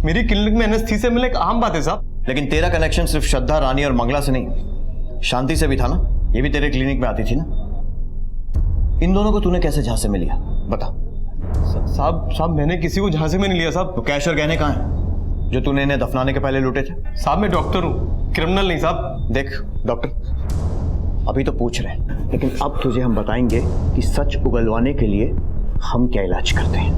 मेरी क्लिनिक में एनेस्थीसिया मिलना एक आम बात है साहब। लेकिन तेरा कनेक्शन सिर्फ श्रद्धा, रानी और मंगला से नहीं, शांति से भी था ना। ये भी तेरे क्लिनिक में आती थी ना। इन दोनों को तूने कैसे झांसे में लिया, बता। साहब मैंने किसी को झांसे में नहीं लिया साहब। तो कैश और गहने कहाँ हैं जो तूने इन्हें दफनाने के पहले लूटे थे? साहब मैं डॉक्टर हूं, क्रिमिनल नहीं साहब। देख डॉक्टर, अभी तो पूछ रहे हैं, लेकिन अब तुझे हम बताएंगे कि सच उगलवाने के लिए हम क्या इलाज करते हैं।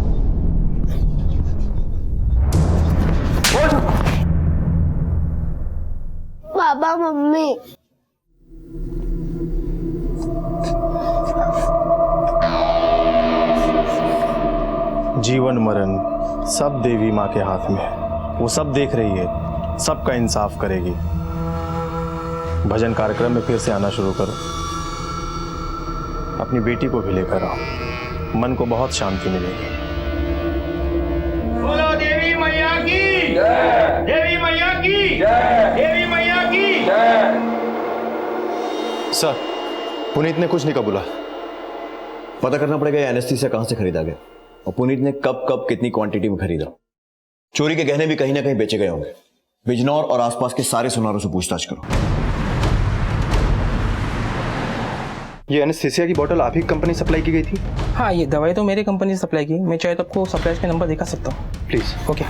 पापा मम्मी, जीवन मरण सब देवी माँ के हाथ में है। वो सब देख रही है, सबका इंसाफ करेगी। भजन कार्यक्रम में फिर से आना शुरू करो, अपनी बेटी को भी लेकर आओ, मन को बहुत शांति मिलेगी। बोलो देवी मैया की जय, देवी मैया की जय, देवी मैया की जय। सर, पुनीत ने कुछ नहीं कबूला। पता करना पड़ेगा ये एनेस्थीसिया कहां से खरीदा गया और पुनीत ने कब कितनी क्वांटिटी में खरीदा। चोरी के गहने भी कहीं ना कहीं बेचे गए होंगे। बिजनौर और आसपास के सारे सुनारों से पूछताछ करो। ये एनेस्थीसिया की बोतल आप ही कंपनी सप्लाई की गई थी? हाँ, ये दवाई तो मेरी कंपनी से सप्लाई की। मैं चाहे तो आपको सप्लायर के नंबर दिखा सकता हूँ। प्लीज। ओके।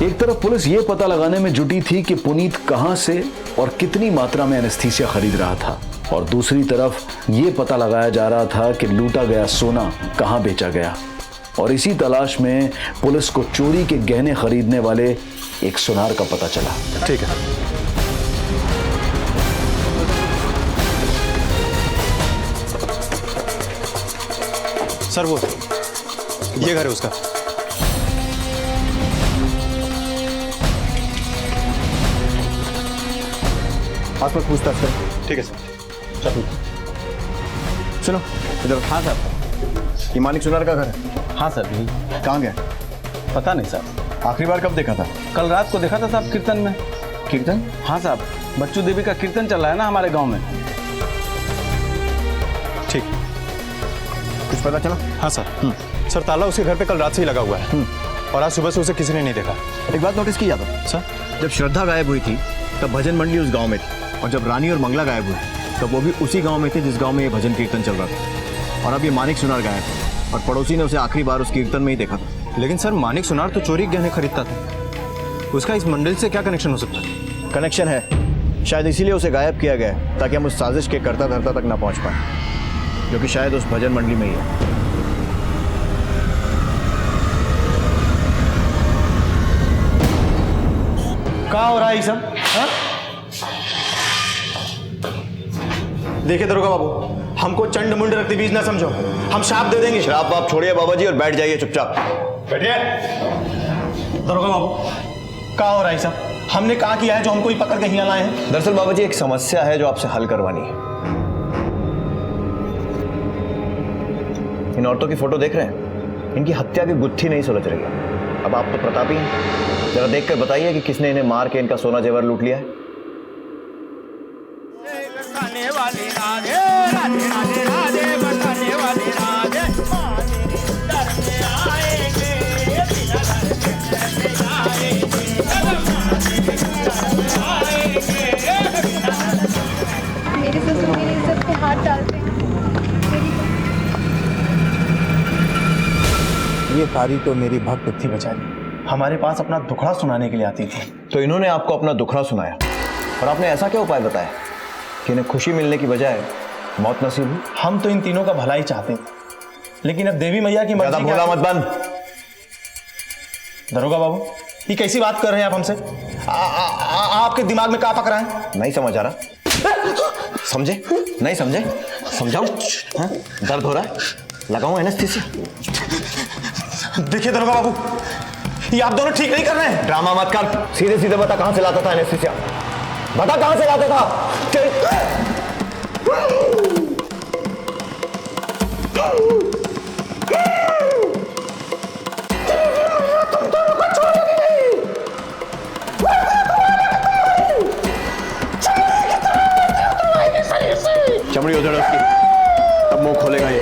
एक तरफ पुलिस ये पता लगाने में जुटी थी कि पुनीत कहां से और कितनी मात्रा में एनेस्थीसिया खरीद रहा था, और दूसरी तरफ ये पता लगाया जा रहा था कि लूटा गया सोना कहां बेचा गया। और इसी तलाश में पुलिस को चोरी के गहने खरीदने वाले एक सुनार का पता चला। ठीक है। सर, वो ये घर है उसका। आसपास पूछताछ करो। ठीक है सर। चलो सुनो इधर। हाँ सर। ये मानिक सुनार का घर है? हाँ सर। कहाँ गया? पता नहीं सर। आखिरी बार कब देखा था? कल रात को देखा था साहब, कीर्तन में। कीर्तन? हाँ साहब, बच्चू देवी का कीर्तन चल रहा है ना हमारे गांव में। ठीक। कुछ पता चला? हाँ सर। सर, ताला उसके घर पे कल रात से ही लगा हुआ है और आज सुबह से उसे किसी ने नहीं देखा। एक बात नोटिस की यादव सर, जब श्रद्धा गायब हुई थी तब भजन मंडली उस गांव में थी, और जब रानी और मंगला गायब हुई तब वो भी उसी गांव में थे जिस गांव में ये भजन कीर्तन चल रहा था। और अब ये मानिक सुनार गायब है और पड़ोसी ने उसे आखिरी बार उस कीर्तन में ही देखा था। लेकिन सर, मानिक सुनार तो चोरी के गहने खरीदता था, उसका इस मंडल से क्या कनेक्शन हो सकता है? कनेक्शन है, शायद इसीलिए उसे गायब किया गया है ताकि हम उस साजिश के कर्ता धर्ता तक ना पहुंच पाए, जो कि शायद उस भजन मंडली में ही है। क्या हो रहा है ये सब? देखिए दरोगा बाबू, हमको चंड मुंड रखते बीज ना समझो, हम श्राप दे देंगे। श्राप आप छोड़िए बाबा जी और बैठ जाइए चुपचाप। बैठिए। दरोगा बाबू, क्या हो रहा है सब? हमने कहा किया है जो हमको ही पकड़ के हिला लाए हैं? दरअसल बाबा जी एक समस्या है जो आपसे हल करवानी है। इन औरतों की फोटो देख रहे हैं, इनकी हत्या की गुत्थी नहीं सुलझ रही है। अब आप तो प्रतापी हैं, जरा देख कर बताइए कि किसने इन्हें मार के इनका सोना जेवर लूट लिया है। बरसाने वाली राधे राधे राधे राधे, बरसाने वाली राधे, दर पे आएंगे बिना दर पे आएंगे, मेरे ससुर मेरी इज्जत पे हाथ डालते हैं। ये कारी तो मेरी भक्त थी बेचारी, हमारे पास अपना दुखड़ा सुनाने के लिए आती थी। तो इन्होंने आपको अपना दुखड़ा सुनाया और आपने ऐसा क्या उपाय बताया कि इन्हें खुशी मिलने की बजाय मौत नसीब हुई? हम तो इन तीनों का भला ही चाहते थे, लेकिन अब देवी मैया की मर्जी। भोला मत बन। दरोगा बाबू, ये कैसी बात कर रहे हैं आप हमसे? आपके दिमाग में क्या पक रहा है? नहीं समझ आ रहा। समझे? नहीं समझे? समझाओ। हाँ? दर्द हो रहा है? लगाऊं एनेस्थीसिया? देखिए दरोगा बाबू, ये आप दोनों ठीक नहीं कर रहे हैं। ड्रामा मत कर, सीधे सीधे बता कहां से लाता था एनेस्थीसिया? बता कहां से लाता था? चमड़ी उधड़ उसकी, अब मुंह खोलेगा ये।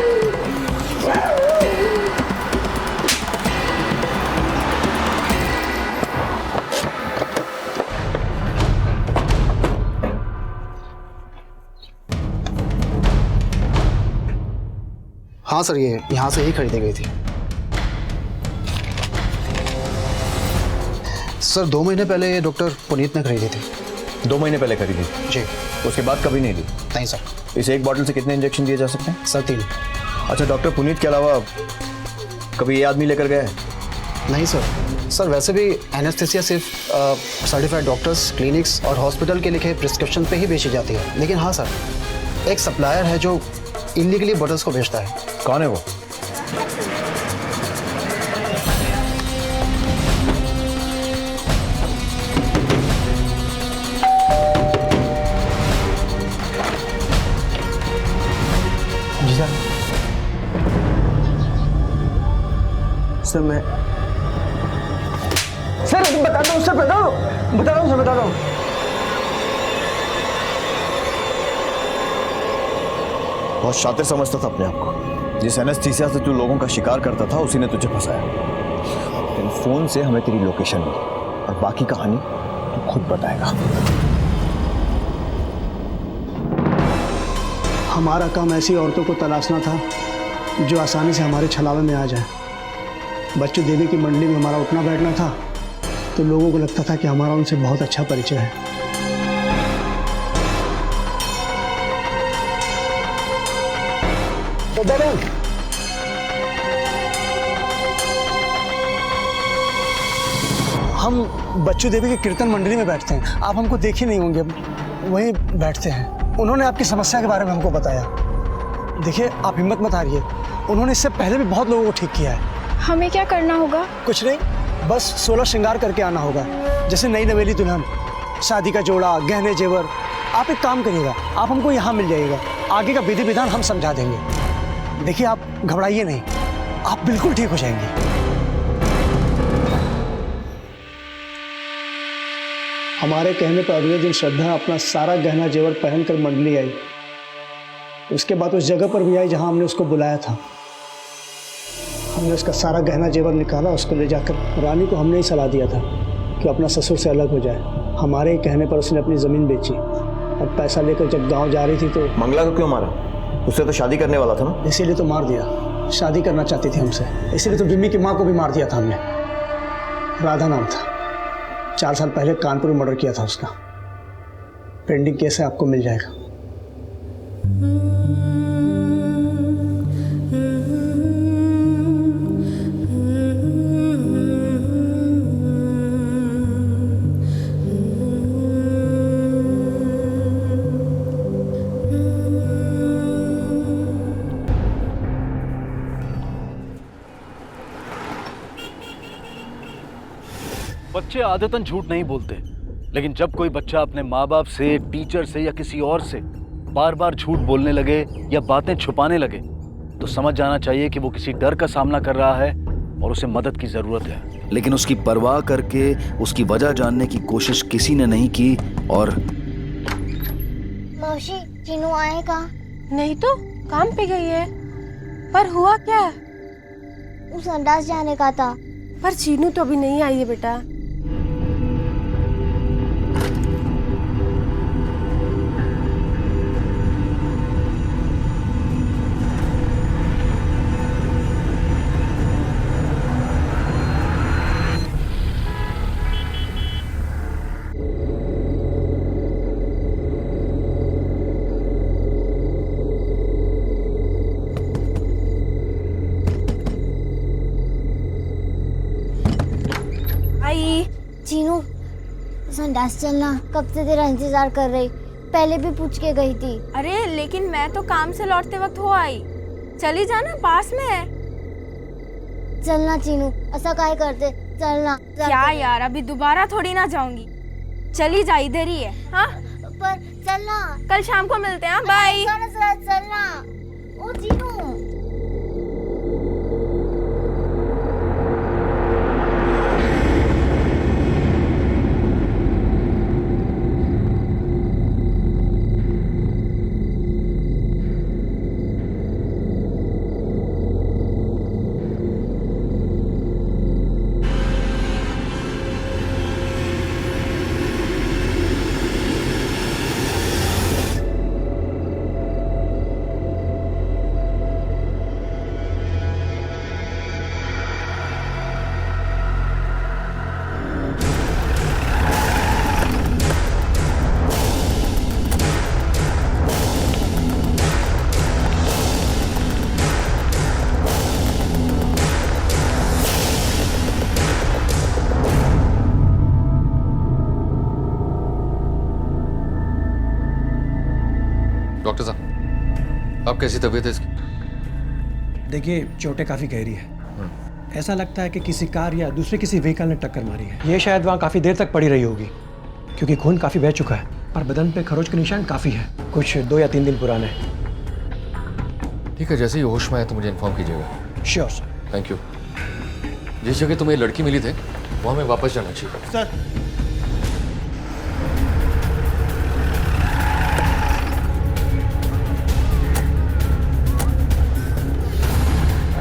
हाँ सर, ये यहाँ से ही खरीदी गई थी। सर 2 महीने पहले ये डॉक्टर पुनीत ने खरीदी थी। 2 महीने पहले खरीदी? जी। उसके बाद कभी नहीं ली? नहीं सर। इस एक बॉटल से कितने इंजेक्शन दिए जा सकते हैं? सर 3। अच्छा, डॉक्टर पुनीत के अलावा कभी ये आदमी लेकर गए? नहीं सर। सर वैसे भी एनेस्थेसिया सिर्फ सर्टिफाइड डॉक्टर्स, क्लिनिक्स और हॉस्पिटल के लिखे प्रिस्क्रिप्शन पे ही बेची जाती है। लेकिन हाँ सर, एक सप्लायर है जो इलीगली बॉटल्स को बेचता है। कौन है वो? जी सर। सर मैं सर बता दो सर, बता दो सर, बता दो। बहुत शातिर समझता था अपने आप को। जिस एनेस्थीसिया से तू लोगों का शिकार करता था उसी ने तुझे फंसाया। इन फोन से हमें तेरी लोकेशन मिली और बाकी कहानी तू खुद बताएगा। हमारा काम ऐसी औरतों को तलाशना था जो आसानी से हमारे छलावे में आ जाए। बच्चू देवी की मंडली में हमारा उठना बैठना था तो लोगों को लगता था कि हमारा उनसे बहुत अच्छा परिचय है। हम बच्चू देवी की कीर्तन मंडली में बैठते हैं। आप हमको देखे नहीं होंगे, वहीं बैठते हैं। उन्होंने आपकी समस्या के बारे में हमको बताया। देखिए आप हिम्मत मत हारिए, उन्होंने इससे पहले भी बहुत लोगों को ठीक किया है। हमें क्या करना होगा? कुछ नहीं, बस 16 श्रृंगार करके आना होगा, जैसे नई नवेली दुल्हन, शादी का जोड़ा, गहने जेवर। आप एक काम करिएगा, आप हमको यहाँ मिल जाइएगा, आगे का विधि विधान हम समझा देंगे। देखिए आप घबराइए नहीं, आप बिल्कुल ठीक हो जाएंगे। हमारे कहने पर अगले दिन श्रद्धा अपना सारा गहना जेवर पहनकर मंडली आई। उसके बाद उस जगह पर भी आई जहां हमने उसको बुलाया था। हमने उसका सारा गहना जेवर निकाला, उसको ले जाकर रानी को हमने ही सलाह दिया था कि अपना ससुर से अलग हो जाए। हमारे ही कहने पर उसने अपनी ज़मीन बेची और पैसा लेकर जब गांव जा रही थी तो मंगला को क्यों मारा? उससे तो शादी करने वाला था ना? इसीलिए तो मार दिया। शादी करना चाहती थी हमसे, इसीलिए तो बिम्मी की माँ को भी मार दिया था हमने। राधा नाम था। 4 साल पहले कानपुर में मर्डर किया था उसका। पेंडिंग केस है, आपको मिल जाएगा। बच्चे आदतन झूठ नहीं बोलते, लेकिन जब कोई बच्चा अपने माँ बाप से, टीचर से या किसी और से बार बार झूठ बोलने लगे या बातें छुपाने लगे तो समझ जाना चाहिए कि वो किसी डर का सामना कर रहा है और उसे मदद की जरूरत है। लेकिन उसकी परवाह करके उसकी वजह जानने की कोशिश किसी ने नहीं की। और मौसी, चीनू आएगा? नहीं तो काम पे गई है। पर हुआ क्या? उस संडास जाने का था। पर चीनू तो अभी नहीं आई है बेटा। चीनू, संडास चलना, कब से तेरा इंतजार कर रही। पहले भी पूछ के गई थी। अरे लेकिन मैं तो काम से लौटते वक्त हो आई। चली जाना, पास में है। चलना चीनू, ऐसा काहे करते? चलना। क्या यार, अभी दोबारा थोड़ी ना जाऊंगी। चली जा, इधर ही है। हाँ पर चलना, कल शाम को मिलते हैं। बाय। चलना। ओ चीनू। डॉक्टर साहब, अब कैसी तबीयत है इसकी? देखिए, चोटें काफ़ी गहरी है। ऐसा लगता है कि किसी कार या दूसरे किसी व्हीकल ने टक्कर मारी है। ये शायद वहाँ काफ़ी देर तक पड़ी रही होगी, क्योंकि खून काफ़ी बह चुका है, पर बदन पे खरोच के निशान काफ़ी है, कुछ 2 या 3 दिन पुराने। ठीक है, जैसे ही होश में आए तो मुझे इन्फॉर्म कीजिएगा। Sure sir. Thank you. जिस जगह तुम्हें लड़की मिली थी वहाँ हमें वापस जाना चाहिए। सर,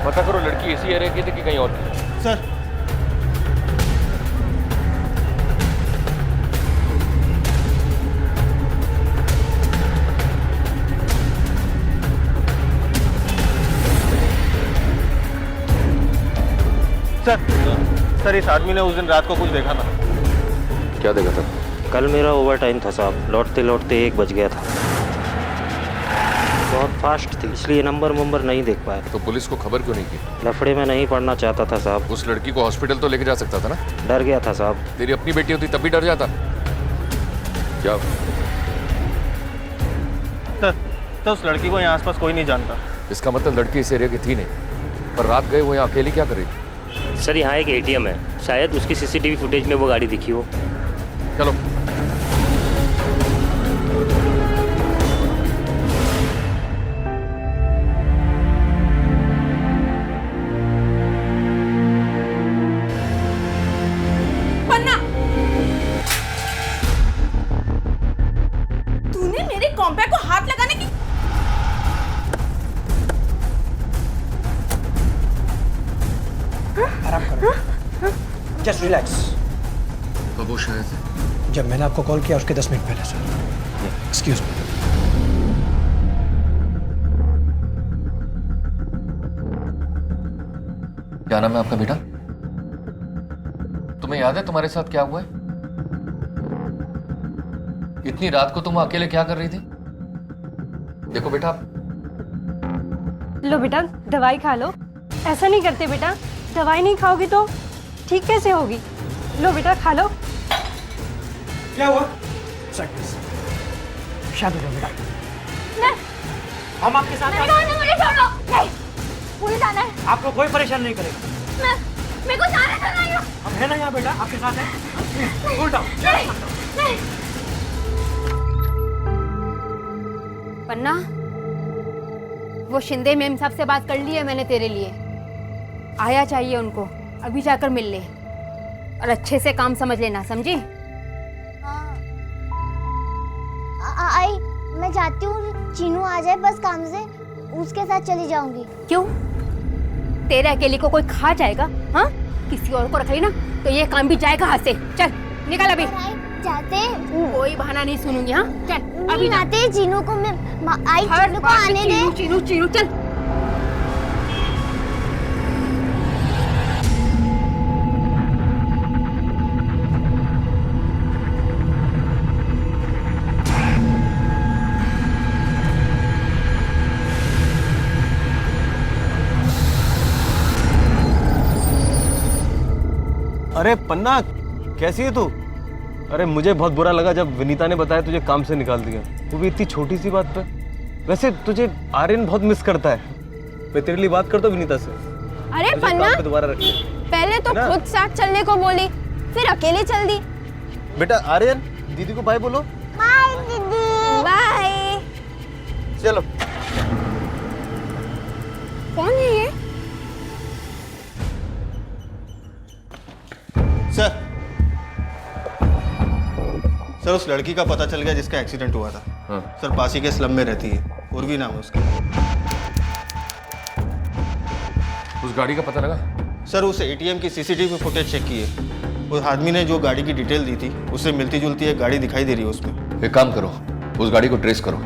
पता करो लड़की इसी एरिया की थी कि कहीं और की? सर, सर इस आदमी ने उस दिन रात को कुछ देखा था। क्या देखा था? कल मेरा ओवर टाइम था साहब, लौटते लौटते 1 बज गया था। बहुत फास्ट थी, इसलिए नंबर नहीं देख पाया। तो पुलिस को खबर क्यों नहीं की? लफड़े में नहीं पड़ना चाहता था साहब। उस लड़की को हॉस्पिटल तो लेके जा सकता था ना? डर गया था साहब। तेरी अपनी बेटी होती तब भी डर जाता क्या? तो उस लड़की को यहाँ आसपास कोई नहीं जानता। इसका मतलब लड़की इस एरिया की थी नहीं, पर रात गए वो यहाँ अकेली क्या करेगी? सर, यहाँ एक ATM है, शायद उसकी CCTV फुटेज में वो गाड़ी दिखी हो। चलो। पन्ना, तूने मेरे कॉम्पैक्ट को हाथ लगाने की? आराम करो, जस्ट रिलैक्स। कब होश आए थे? जब मैंने आपको कॉल किया उसके 10 मिनट पहले सर। Excuse me. क्या नाम है आपका बेटा? तुम्हें याद है तुम्हारे साथ क्या हुआ है? इतनी रात को तुम अकेले क्या कर रही थी? देखो बेटा, लो बेटा, दवाई खा लो। ऐसा नहीं करते बेटा, दवाई नहीं खाओगी तो ठीक कैसे होगी? लो बेटा, खा लो। क्या हुआ? शांत हो जाओ बेटा, हम आपके साथ हैं। मुझे छोड़ो। नहीं, पुलिस आना है। आपको कोई परेशान नहीं करेगा। मेरे को जाने दो ना। हम है ना यहाँ बेटा, आपके साथ हैं। Cool down. नहीं। पन्ना, वो शिंदे मेम साहब से बात कर ली है मैंने तेरे लिए। आया चाहिए उनको, अभी जाकर मिल ले और अच्छे से काम समझ लेना, समझी? आई, मैं चाहती हूँ चीनू आ जाए बस काम से, उसके साथ चली जाऊंगी। क्यों? तेरे अकेले को कोई खा जाएगा? हाँ, किसी और को रख ली ना तो ये काम भी जाएगा हाथ से। चल निकल अभी। जाते कोई बहाना नहीं सुनूंगी। हाँ चल अभी जाते। चीनू को मैं आई, चीनू को आने दे। चीनू चीनू चल। अरे पन्ना, कैसी है तू? अरे मुझे बहुत बुरा लगा जब विनीता ने बताया तुझे काम से निकाल दिया, वो भी इतनी छोटी सी बात पे। वैसे तुझे आर्यन बहुत मिस करता है। मैं तेरे लिए बात करता हूँ विनीता से। अरे पन्ना, दोबारा रख, पहले तो खुद साथ चलने को बोली, फिर अकेले चल दी। बेटा आर्यन, दीदी को बाय बोलो। बाय दीदी। बाय। चलो। कौन है ये? सर, उस लड़की का पता चल गया जिसका एक्सीडेंट हुआ था। हाँ। सर, पासी के स्लम में रहती है, उर्वी नाम है उसका। उस गाड़ी का पता लगा? सर, उस ATM की CCTV फुटेज चेक की है। उस आदमी ने जो गाड़ी की डिटेल दी थी उससे मिलती जुलती एक गाड़ी दिखाई दे रही है उसमें। एक काम करो, उस गाड़ी को ट्रेस करो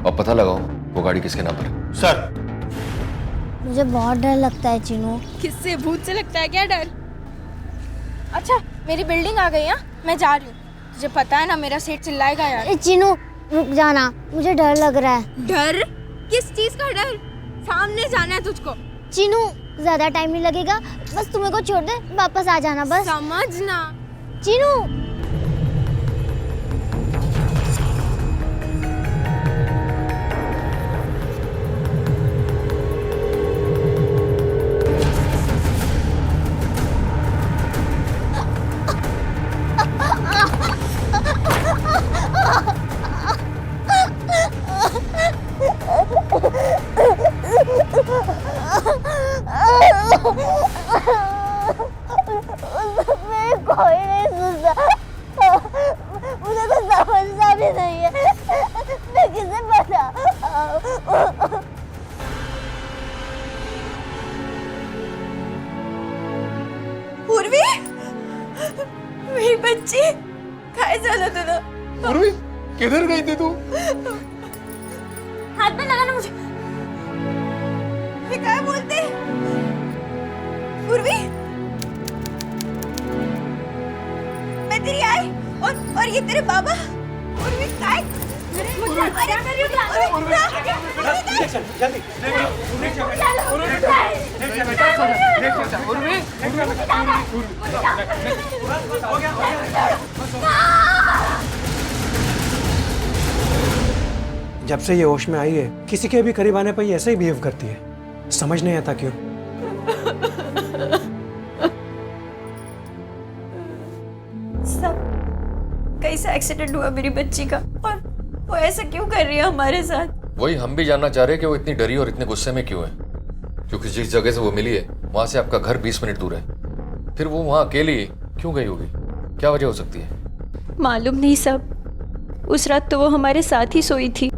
और पता लगाओ वो गाड़ी किसके नाम पर है। सर, मुझे बहुत डर लगता है चीनू। किससे? भूत से लगता है क्या डर? अच्छा, मेरी बिल्डिंग आ गई। मैं जा रही हूँ। तुझे पता है ना, मेरा सेठ चिल्लाएगा यार। चीनू रुक जाना, मुझे डर लग रहा है। डर? किस चीज का डर? सामने जाना है तुझको। चीनू, ज्यादा टाइम नहीं लगेगा, बस तुम्हें को छोड़ दे, वापस आ जाना बस। समझना। चीनू। किधर गई थी तू? हाथ में लगाना मुझे। ये क्या बोलते? उर्वी, मैं तेरी आई और ये तेरे बाबा। उर्वी काय? मुझे जब से ये होश में आई है किसी के भी करीब आने पर ये ऐसे ही बिहेव करती है, समझ नहीं आता क्यों। सब कैसा एक्सीडेंट हुआ मेरी बच्ची का, और वो ऐसा क्यों कर रही है हमारे साथ? वही हम भी जानना चाह रहे हैं कि वो इतनी डरी और इतने गुस्से में क्यों है, क्योंकि जिस जगह से वो मिली है वहां से आपका घर 20 मिनट दूर है। फिर वो वहां अकेली क्यों गई होगी? क्या वजह हो सकती है? मालूम नहीं सब। उस रात तो वो हमारे साथ ही सोई थी,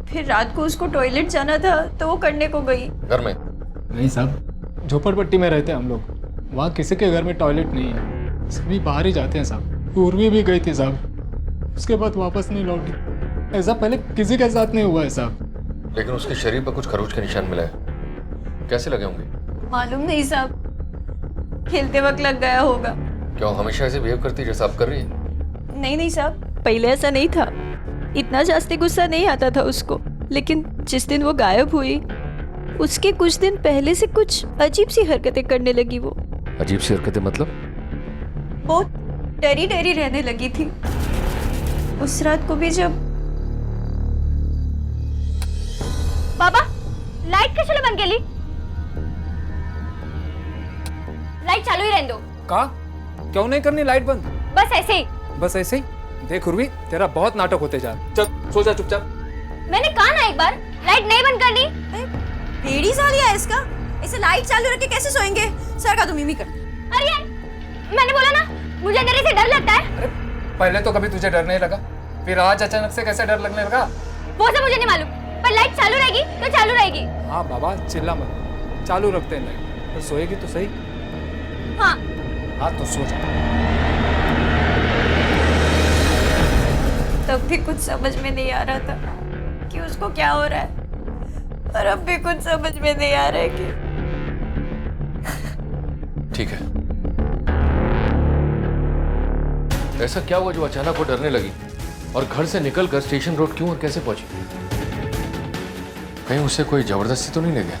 फिर रात को उसको टॉयलेट जाना था तो वो करने को गई। घर में? नहीं साहब, झोपड़पट्टी में रहते हैं हम लोग, वहाँ किसी के घर में टॉयलेट नहीं है, सभी बाहर ही जाते हैं साहब। उर्वी भी गई थी साहब, उसके बाद वापस नहीं लौटी। ऐसा पहले किसी के साथ नहीं हुआ है साहब। लेकिन उसके शरीर पर कुछ खरोच के निशान मिला है, कैसे लगे होंगे? मालूम नहीं साहब, खेलते वक्त लग गया होगा। क्या वो हमेशा ऐसे बिहेव करती है जैसा आप कर रही है? नहीं साहब, पहले ऐसा नहीं था, इतना जास्ती गुस्सा नहीं आता था उसको, लेकिन जिस दिन वो गायब हुई उसके कुछ दिन पहले से कुछ अजीब सी हरकतें करने लगी। वो अजीब सी हरकतें मतलब? बहुत डरी डरी रहने लगी थी। उस रात को भी जब पापा लाइट कशाला बंद केली? लाइट चालू ही रहने दो। का? क्यों नहीं करनी लाइट बंद? बस ऐसे ही। बस ऐसे ही? देख उर्वी, तेरा बहुत नाटक होते जा रहा। चल सो जा चुपचाप। मैंने कहा ना एक बार लाइट नहीं बंद करनी। बेड़ी सालिया है इसका, इसे लाइट चालू रख के कैसे सोएंगे? सर का तो मिमी कर। अरे यार, मैंने बोला ना मुझे अंधेरे से डर लगता है। अरे पहले तो कभी तुझे डर नहीं लगा, फिर आज अचानक से कैसे डर लगने लगा? वो सब मुझे नहीं मालूम, पर लाइट चालू रहेगी तो चालू रहेगी। हाँ बाबा चिल्ला मत, चालू रखते हैं लाइट, तो सोएगी तो सही। हाँ हाँ तो सो जा। तब भी कुछ समझ में नहीं आ रहा था कि उसको क्या हो रहा है, और अब भी कुछ समझ में नहीं आ रहा है कि। ठीक है, ऐसा क्या हुआ जो अचानक वो डरने लगी और घर से निकलकर स्टेशन रोड क्यों और कैसे पहुंची? कहीं उसे कोई जबरदस्ती तो नहीं ले गया?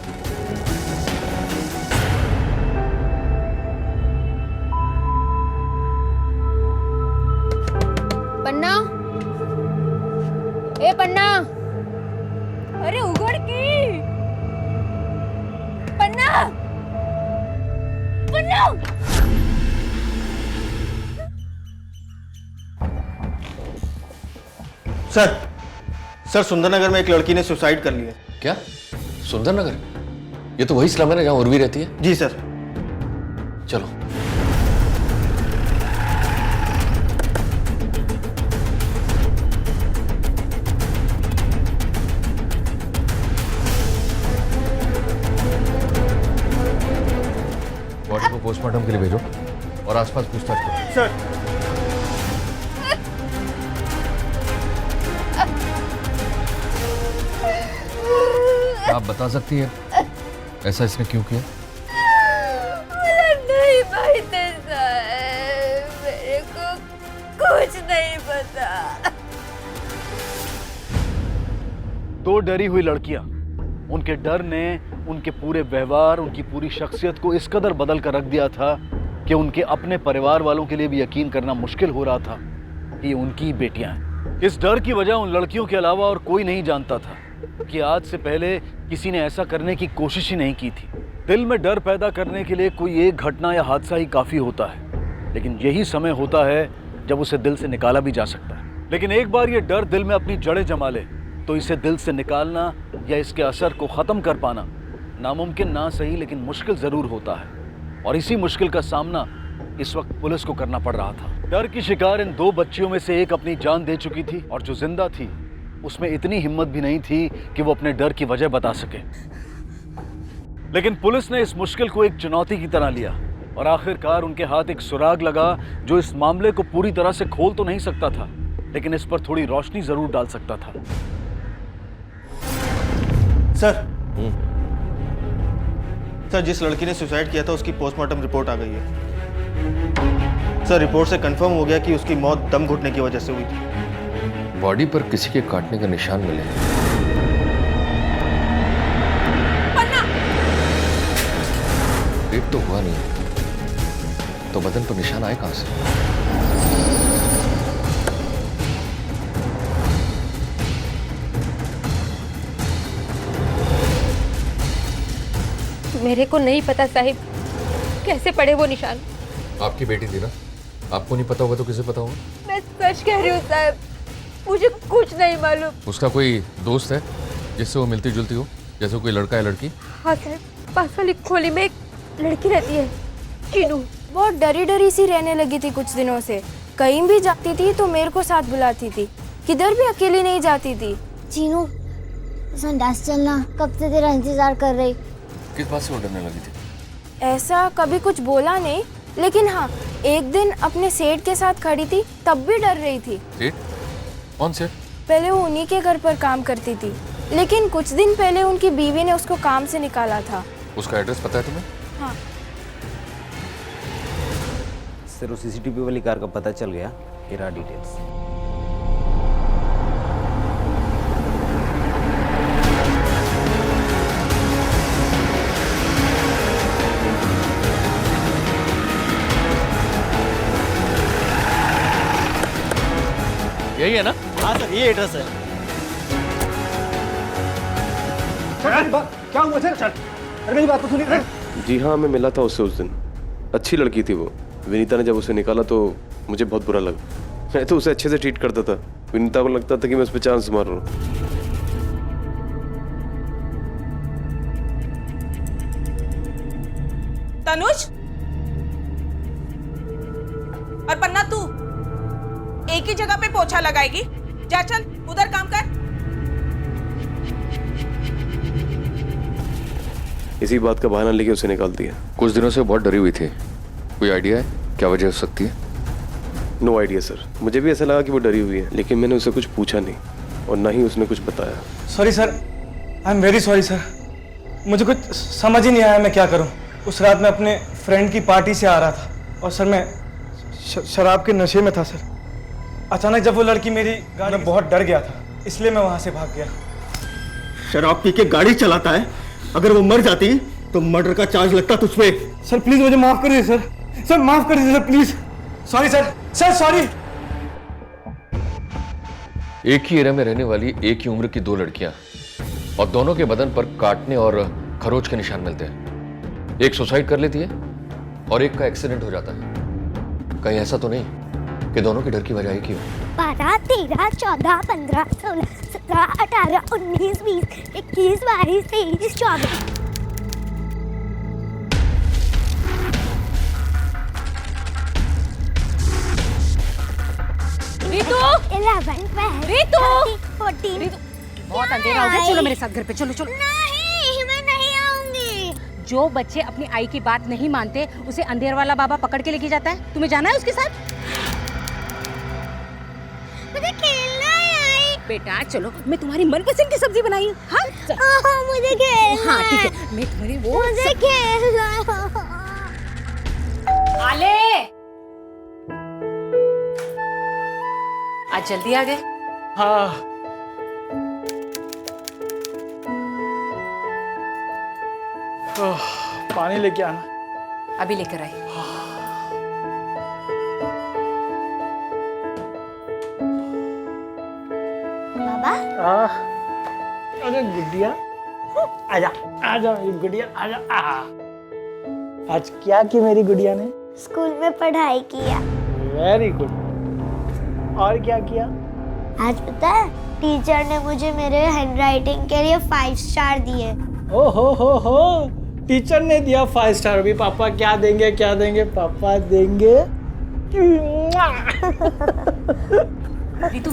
पन्ना, ए पन्ना, अरे उगड़ की। पन्ना, पन्ना। सर सुंदरनगर में एक लड़की ने सुसाइड कर लिया। क्या? सुंदरनगर? ये तो वही स्लम है ना जहाँ उर्वी रहती है? जी सर। चलो। बॉडी को पोस्टमार्टम के लिए भेजो और आसपास पूछताछ करो। सर। आप बता सकती हैं ऐसा इसने क्यों किया? नहीं भाई, मेरे को कुछ नहीं पता। दो डरी हुई लड़कियां, उनके डर ने उनके पूरे व्यवहार, उनकी पूरी शख्सियत को इस कदर बदल कर रख दिया था कि उनके अपने परिवार वालों के लिए भी यकीन करना मुश्किल हो रहा था कि ये उनकी बेटियां हैं। इस डर की वजह उन लड़कियों के अलावा और कोई नहीं जानता था कि आज से पहले किसी ने ऐसा करने की कोशिश ही नहीं की थी। दिल में डर पैदा करने के लिए कोई एक घटना या हादसा ही काफ़ी होता है, लेकिन यही समय होता है जब उसे दिल से निकाला भी जा सकता है। लेकिन एक बार ये डर दिल में अपनी जड़ें जमा ले तो इसे दिल से निकालना या इसके असर को ख़त्म कर पाना नामुमकिन ना सही लेकिन मुश्किल ज़रूर होता है। और इसी मुश्किल का सामना इस वक्त पुलिस को करना पड़ रहा था। डर की शिकार इन दो बच्चियों में से एक अपनी जान दे चुकी थी और जो जिंदा थी उसमें इतनी हिम्मत भी नहीं थी कि वो अपने डर की वजह बता सके। लेकिन पुलिस ने इस मुश्किल को एक चुनौती की तरह लिया और आखिरकार उनके हाथ एक सुराग लगा जो इस मामले को पूरी तरह से खोल तो नहीं सकता था, लेकिन इस पर थोड़ी रोशनी जरूर डाल सकता था। सर सर, जिस लड़की ने सुसाइड किया था उसकी पोस्टमार्टम रिपोर्ट आ गई है। सर, रिपोर्ट से कंफर्म हो गया कि उसकी मौत दम घुटने की वजह से हुई थी। बॉडी पर किसी के काटने का निशान मिले हैं। रेप तो हुआ नहीं, तो बदन पर निशान आए कहां से? मेरे को नहीं पता साहिब, कैसे पड़े वो निशान। आपकी बेटी थी ना, आपको नहीं पता होगा तो किसे पता होगा? मैं सच कह रही हूँ साहब, मुझे कुछ नहीं मालूम। उसका कोई दोस्त है जिससे वो मिलती जुलती हो, जैसे कोई लड़का या लड़की? हाँ साहब, पास वाली खोली में एक लड़की रहती है, चीनू। बहुत डरी डरी सी रहने लगी थी कुछ दिनों से। कहीं भी जाती थी तो मेरे को साथ बुलाती थी, किधर भी अकेली नहीं जाती थी। चीनू, संडास चलना, कब से तेरा इंतजार कर रही। किस बात से वो डरने लगी थी? ऐसा कभी कुछ बोला नहीं, लेकिन हाँ, एक दिन अपने सेठ के साथ खड़ी थी, तब भी डर रही थी। सेठ? कौन से? पहले वो उन्हीं के घर पर काम करती थी, लेकिन कुछ दिन पहले उनकी बीवी ने उसको काम से निकाला था। उसका एड्रेस पता है तुम्हें? हाँ। सर, उस सीसीटीवी वाली कार का पता चल गया, ये डिटेल्स। यही है ना? हाँ सर, ये एड्रेस है। क्या हुआ सर? अरे मेरी बात तो सुनिए सर। जी हाँ, मैं मिला था उससे उस दिन। अच्छी लड़की थी वो। विनीता ने जब उसे निकाला तो मुझे बहुत बुरा लगा। मैं तो उसे अच्छे से ट्रीट करता था। विनीता को लगता था कि मैं उस पर चांस मार रहा हूँ। तनुज और पन्ना, तू एक ही जगह पे पोछा लगाएगी? जा चल, उधर काम कर। इसी बात का बहाना लेके उसे निकाल दिया। कुछ दिनों से बहुत डरी हुई थी, कोई आइडिया है क्या वजह हो सकती है? नो आइडिया सर, मुझे भी ऐसा लगा कि वो डरी हुई है, लेकिन मैंने उसे कुछ पूछा नहीं और ना ही उसने कुछ बताया। Sorry sir, I am very sorry sir. मुझे कुछ समझ ही नहीं आया मैं क्या करूं। उस रात मैं अपने फ्रेंड की पार्टी से आ रहा था और सर मैं शराब के नशे में था सर। अचानक जब वो लड़की मेरी गाड़ी में, बहुत डर गया था, इसलिए मैं वहां से भाग गया। शराब पी के गाड़ी चलाता है, अगर वो मर जाती तो मर्डर का चार्ज लगता तुझ पे। सर प्लीज मुझे माफ कर दीजिए सर। सर माफ कर दीजिए sir, please. Sorry sir. Sir sorry. एक ही एरिया में रहने वाली एक ही उम्र की दो लड़कियां और दोनों के बदन पर काटने और खरोच के निशान मिलते हैं। एक सुसाइड कर लेती है और एक का एक्सीडेंट हो जाता है। कहीं ऐसा तो नहीं कि दोनों की डर की वजह एक ही हो? 12, 13, 14, 15, 16, 17, 18, 19, 20, 21, 22, 23, 24। रीतू! 11, 12, रीतू! 14। बहुत अंधेरा हो गया, चलो मेरे साथ घर पे, चलो चलो। नहीं, मैं नहीं आऊंगी। जो बच्चे अपनी आई की बात नहीं मानते, उसे अंधेर वाला बाबा पकड़ के लेके जाता है। तुम्हें जाना है उसके साथ? मुझे खेलना है आई। बेटा चलो, मैं तुम्हारी मनपसंद की सब्जी बनाई हूँ। हाँ मुझे खेलना। हाँ ठीक है, मैं तुम्हारी वो मुझे खेलना। आले, आज जल्दी आ गए। हाँ। पानी लेके आना। अभी लेकर आई। बाबा। अरे गुड़िया, आजा आजा मेरी गुड़िया, आजा। आज क्या की मेरी गुड़िया ने? स्कूल में पढ़ाई किया। Very good. और क्या किया? आज पता है, टीचर ने मुझे मेरे हैंडराइटिंग के लिए 5 स्टार दिए। ओ हो, टीचर ने दिया 5 स्टार। अभी पापा क्या देंगे, क्या देंगे? पापा देंगे रीतू,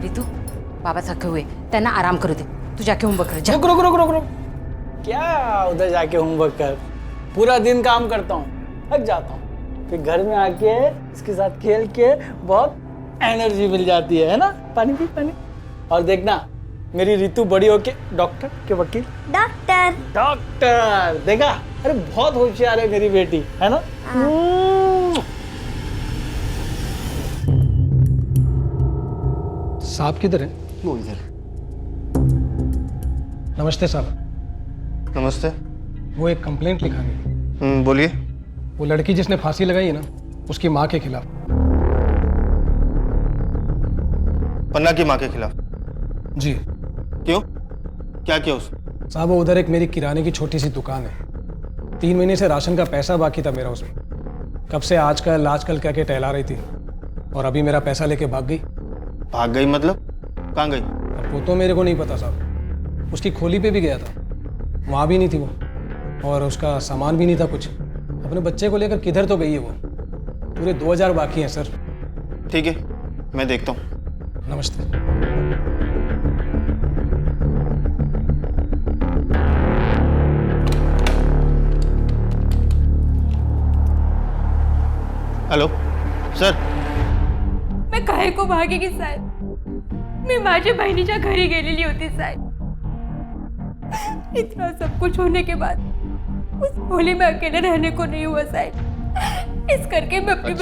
रीतू, बाबा थके हुए, त्यांना आराम करू दे। तू जाके होमवर्क कर। रुक। क्या उधर जाके होमवर्क कर? पूरा दिन काम करता हूँ, थक जाता हूँ। फिर घर में आके इसके साथ खेल के बहुत एनर्जी मिल जाती है ना? पानी पी पानी। और देखना मेरी रितु बड़ी होके डॉक्टर के वकील। डॉक्टर डॉक्टर देखा? अरे बहुत होशियार है मेरी बेटी, है ना? साहब किधर है? वो इधर। नमस्ते साहब। नमस्ते। वो एक कंप्लेंट लिखानी। बोलिए। वो लड़की जिसने फांसी लगाई है ना, उसकी माँ के खिलाफ। पन्ना की माँ के खिलाफ? जी। क्यों? क्या किया उसने? साहब वो उधर एक मेरी किराने की छोटी सी दुकान है। 3 महीने से राशन का पैसा बाकी था मेरा उसमें। कब से आजकल कह के टहला रही थी और अभी मेरा पैसा लेके भाग गई। भाग गई मतलब? कहाँ गई? अब वो तो मेरे को नहीं पता साहब। उसकी खोली पे भी गया था, वहाँ भी नहीं थी वो, और उसका सामान भी नहीं था कुछ। अपने बच्चे को लेकर किधर तो गई है वो। पूरे 2000 बाकी हैं सर। ठीक है, मैं देखता हूँ। नमस्ते। Hello sir. मैं काय को भागेगी साहेब? मी माझ्या बहिणीच्या घरी गेलेली होती साहेब। इतना सब कुछ होने के बाद उस होली में अकेले रहने को नहीं हुआ साहब। इस करके मैं अपनी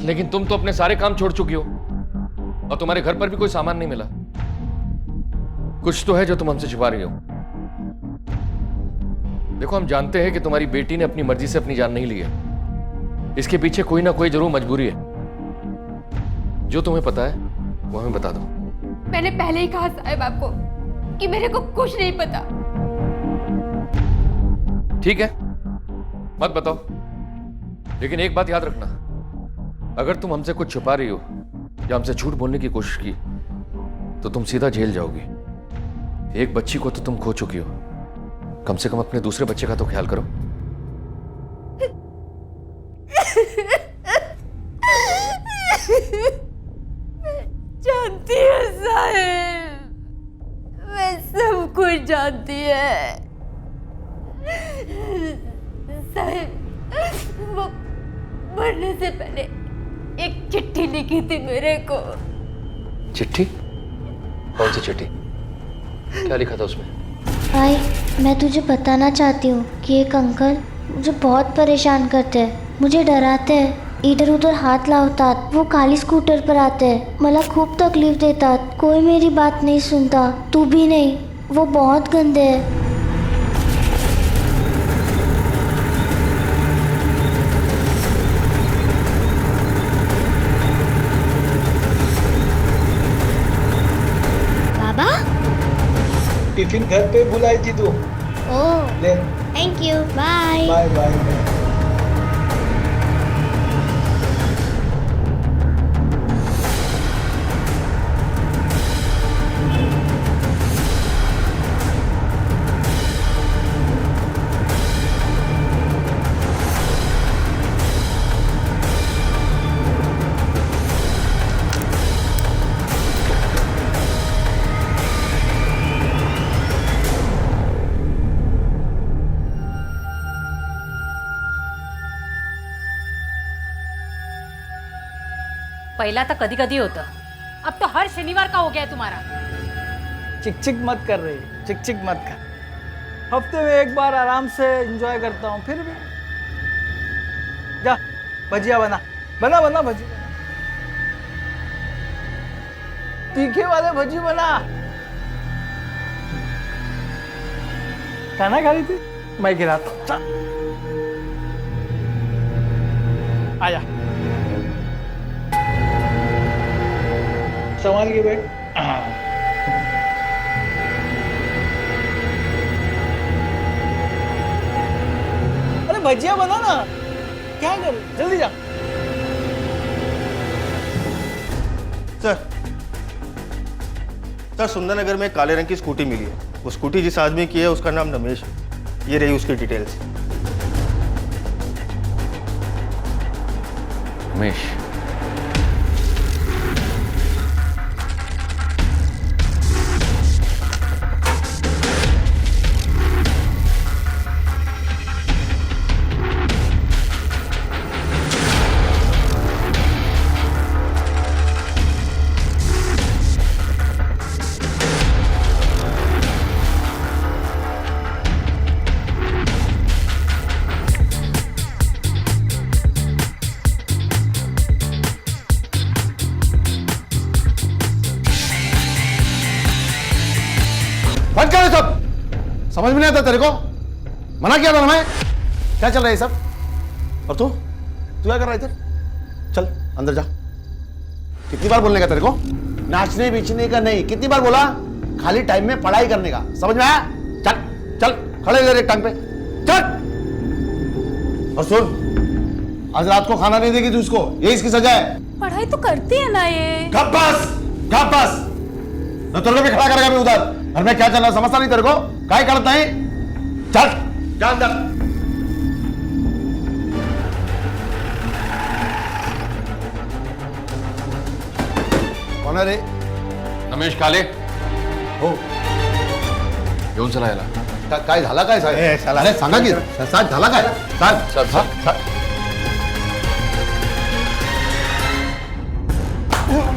लेकिन तुम तो अपने सारे काम छोड़ चुकी हो और तुम्हारे घर पर भी कोई सामान नहीं मिला। कुछ तो है जो तुम हमसे छुपा रही हो। देखो, हम जानते हैं कि तुम्हारी बेटी ने अपनी मर्जी से अपनी जान नहीं ली है। इसके पीछे कोई ना कोई जरूर मजबूरी है। जो तुम्हें पता है वो हमें बता दो। मैंने पहले ही कहा साहब आपको कि मेरे को कुछ नहीं पता। ठीक है, मत बताओ, लेकिन एक बात याद रखना, अगर तुम हमसे कुछ छुपा रही हो या हमसे झूठ बोलने की कोशिश की तो तुम सीधा जेल जाओगी। एक बच्ची को तो तुम खो चुकी हो, कम से कम अपने दूसरे बच्चे का तो ख्याल करो। जानती है साहब, मैं सब कुछ जानती है साहब। वो मरने से पहले एक चिट्ठी लिखी थी मेरे को। चिट्ठी? कौन सी चिट्ठी? क्या लिखा था उसमें? भाई, मैं तुझे बताना चाहती हूँ कि एक अंकल मुझे बहुत परेशान करते हैं, मुझे डराते हैं, इधर उधर हात लावतात। वो काली स्कूटर पर आते हैं, मला खूब तकलीफ देतात। कोई मेरी बात नहीं सुनता, तू भी नहीं। वो बहुत गंदे हैं। बाबा, टिफिन घर पे बुलाई थी तू। ओह, ले। Thank you, bye bye bye. पहिला तर कधी कधी होतं, अब तो हर शनिवार का हो गया है तुम्हारा। चिक चिक मत कर रही, चिक चिक मत कर। हफ्ते में एक बार आराम से एंजॉय करता हूँ, फिर भी जा भजिया बना बना बना भजी, तीखे वाले भजी बना। खाना खा रही थी, मैं खिलाता हूँ। चल आजा, संभाल के बैठ। अरे भजिया बना ना, क्या कर, जल्दी जा। सर, सुंदरनगर में काले रंग की स्कूटी मिली है। वो स्कूटी जिस आदमी की है उसका नाम रमेश है। ये रही उसकी डिटेल्स। रमेश? बंद कर सब। समझ में नहीं आता तेरे को? मना किया था ना मैं। क्या चल रहा है ये सब? और तू क्या कर रहा है इधर? चल अंदर जा। कितनी बार बोलने का तेरे को? नाचने बीचने का नहीं, कितनी बार बोला? खाली टाइम में पढ़ाई करने का, समझ में आया? चल चल खड़े इधर एक टांग पे चल। और सुन, आज रात को खाना नहीं देगी तू इसको, ये इसकी सजा है। पढ़ाई तो करती है ना ये। कब बस न तेरे को भी खड़ा करेगा मैं उधर। घर में क्या चल रहा समझता नहीं तेरे को? काय करता है? चल जा अंदर। कौन है रे? रमेश काले हो येऊन चला याला काय झाला काय साहेब? अरे सांगा की साहेब झाला काय? साहेब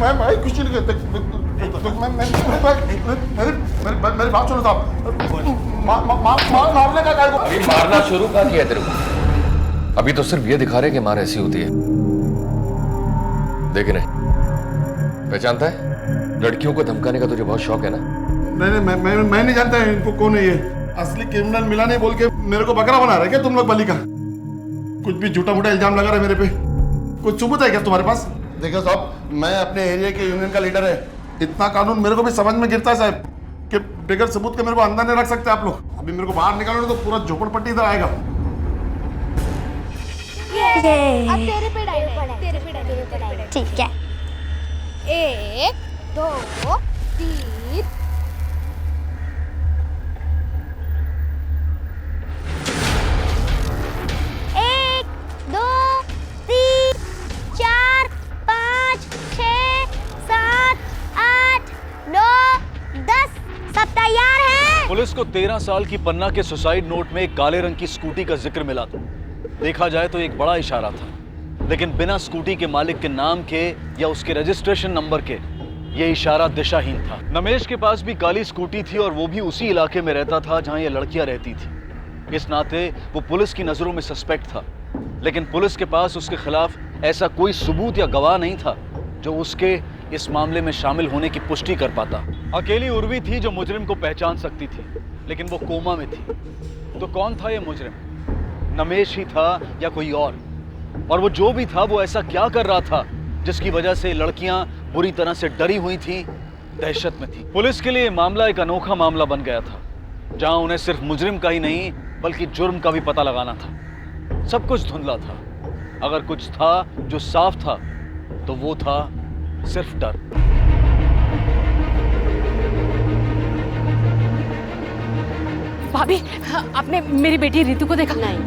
मैं कुछ नहीं करता। मेरी बात सुनो साहब। मारने का काय को? अभी मारना शुरू कहाँ किया तेरे को? अभी तो सिर्फ ये दिखा रहे कि मार ऐसी होती है। देख रहे पहचानता है? लड़कियों को धमकाने का तुझे बहुत शौक है ना? नहीं मैं नहीं जानता है इनको कौन है ये। असली क्रिमिनल मिला नहीं बोल के मेरे को बकरा बना रहे क्या तुम लोग बलि का? कुछ भी झूठा मूठा इल्जाम लगा रहे मेरे पे। कुछ सबूत है क्या तुम्हारे पास? देखो साहब, मैं अपने एरिया के यूनियन का लीडर है। इतना कानून मेरे को भी समझ में गिरता है साहब कि बगैर सबूत के मेरे को अंदर नहीं रख सकते आप लोग। अभी मेरे को बाहर निकालो तो पूरा झोपड़पट्टी इधर आएगा। अब तेरे पे डायरेक्ट ठीक है। 1 2 3 1 2 3 4 5 6 7 8 9 10 सब तैयार है। पुलिस को 13 साल की पन्ना के सुसाइड नोट में एक काले रंग की स्कूटी का जिक्र मिला था। देखा जाए तो एक बड़ा इशारा था, लेकिन बिना स्कूटी के मालिक के नाम के या उसके रजिस्ट्रेशन नंबर के ये इशारा दिशाहीन था। नमेश के पास भी काली स्कूटी थी और वो भी उसी इलाके में रहता था जहां ये लड़कियां रहती थी। इस नाते वो पुलिस की नजरों में सस्पेक्ट था, लेकिन पुलिस के पास उसके खिलाफ ऐसा कोई सबूत या गवाह नहीं था जो उसके इस मामले में शामिल होने की पुष्टि कर पाता। अकेली उर्वी थी जो मुजरिम को पहचान सकती थी, लेकिन वो कोमा में थी। तो कौन था ये मुजरिम? नमेश ही था या कोई और वो जो भी था वो ऐसा क्या कर रहा था जिसकी वजह से लड़कियां बुरी तरह से डरी हुई थी, दहशत में थी। पुलिस के लिए ये मामला एक अनोखा मामला बन गया था, जहां उन्हें सिर्फ मुजरिम का ही नहीं बल्कि जुर्म का भी पता लगाना था। सब कुछ धुंधला था। अगर कुछ था जो साफ था तो वो था सिर्फ डर। भाभी, आपने मेरी बेटी रितु को देखा? नहीं।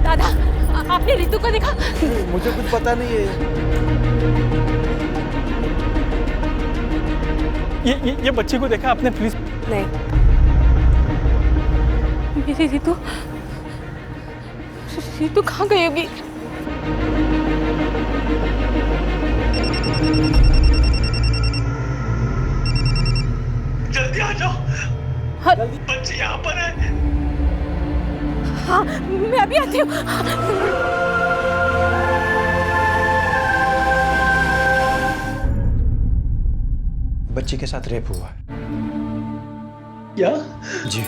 दादा, आपने रितु को देखा? मुझे कुछ पता नहीं है। ये बच्ची को देखा आपने प्लीज? नहीं। मेरी रितु कहाँ गई होगी? जल्दी आ जाओ। हाँ, बच्ची यहाँ पर है। हाँ, मैं अभी आती हूँ। बच्ची के साथ रेप हुआ है। क्या? जी।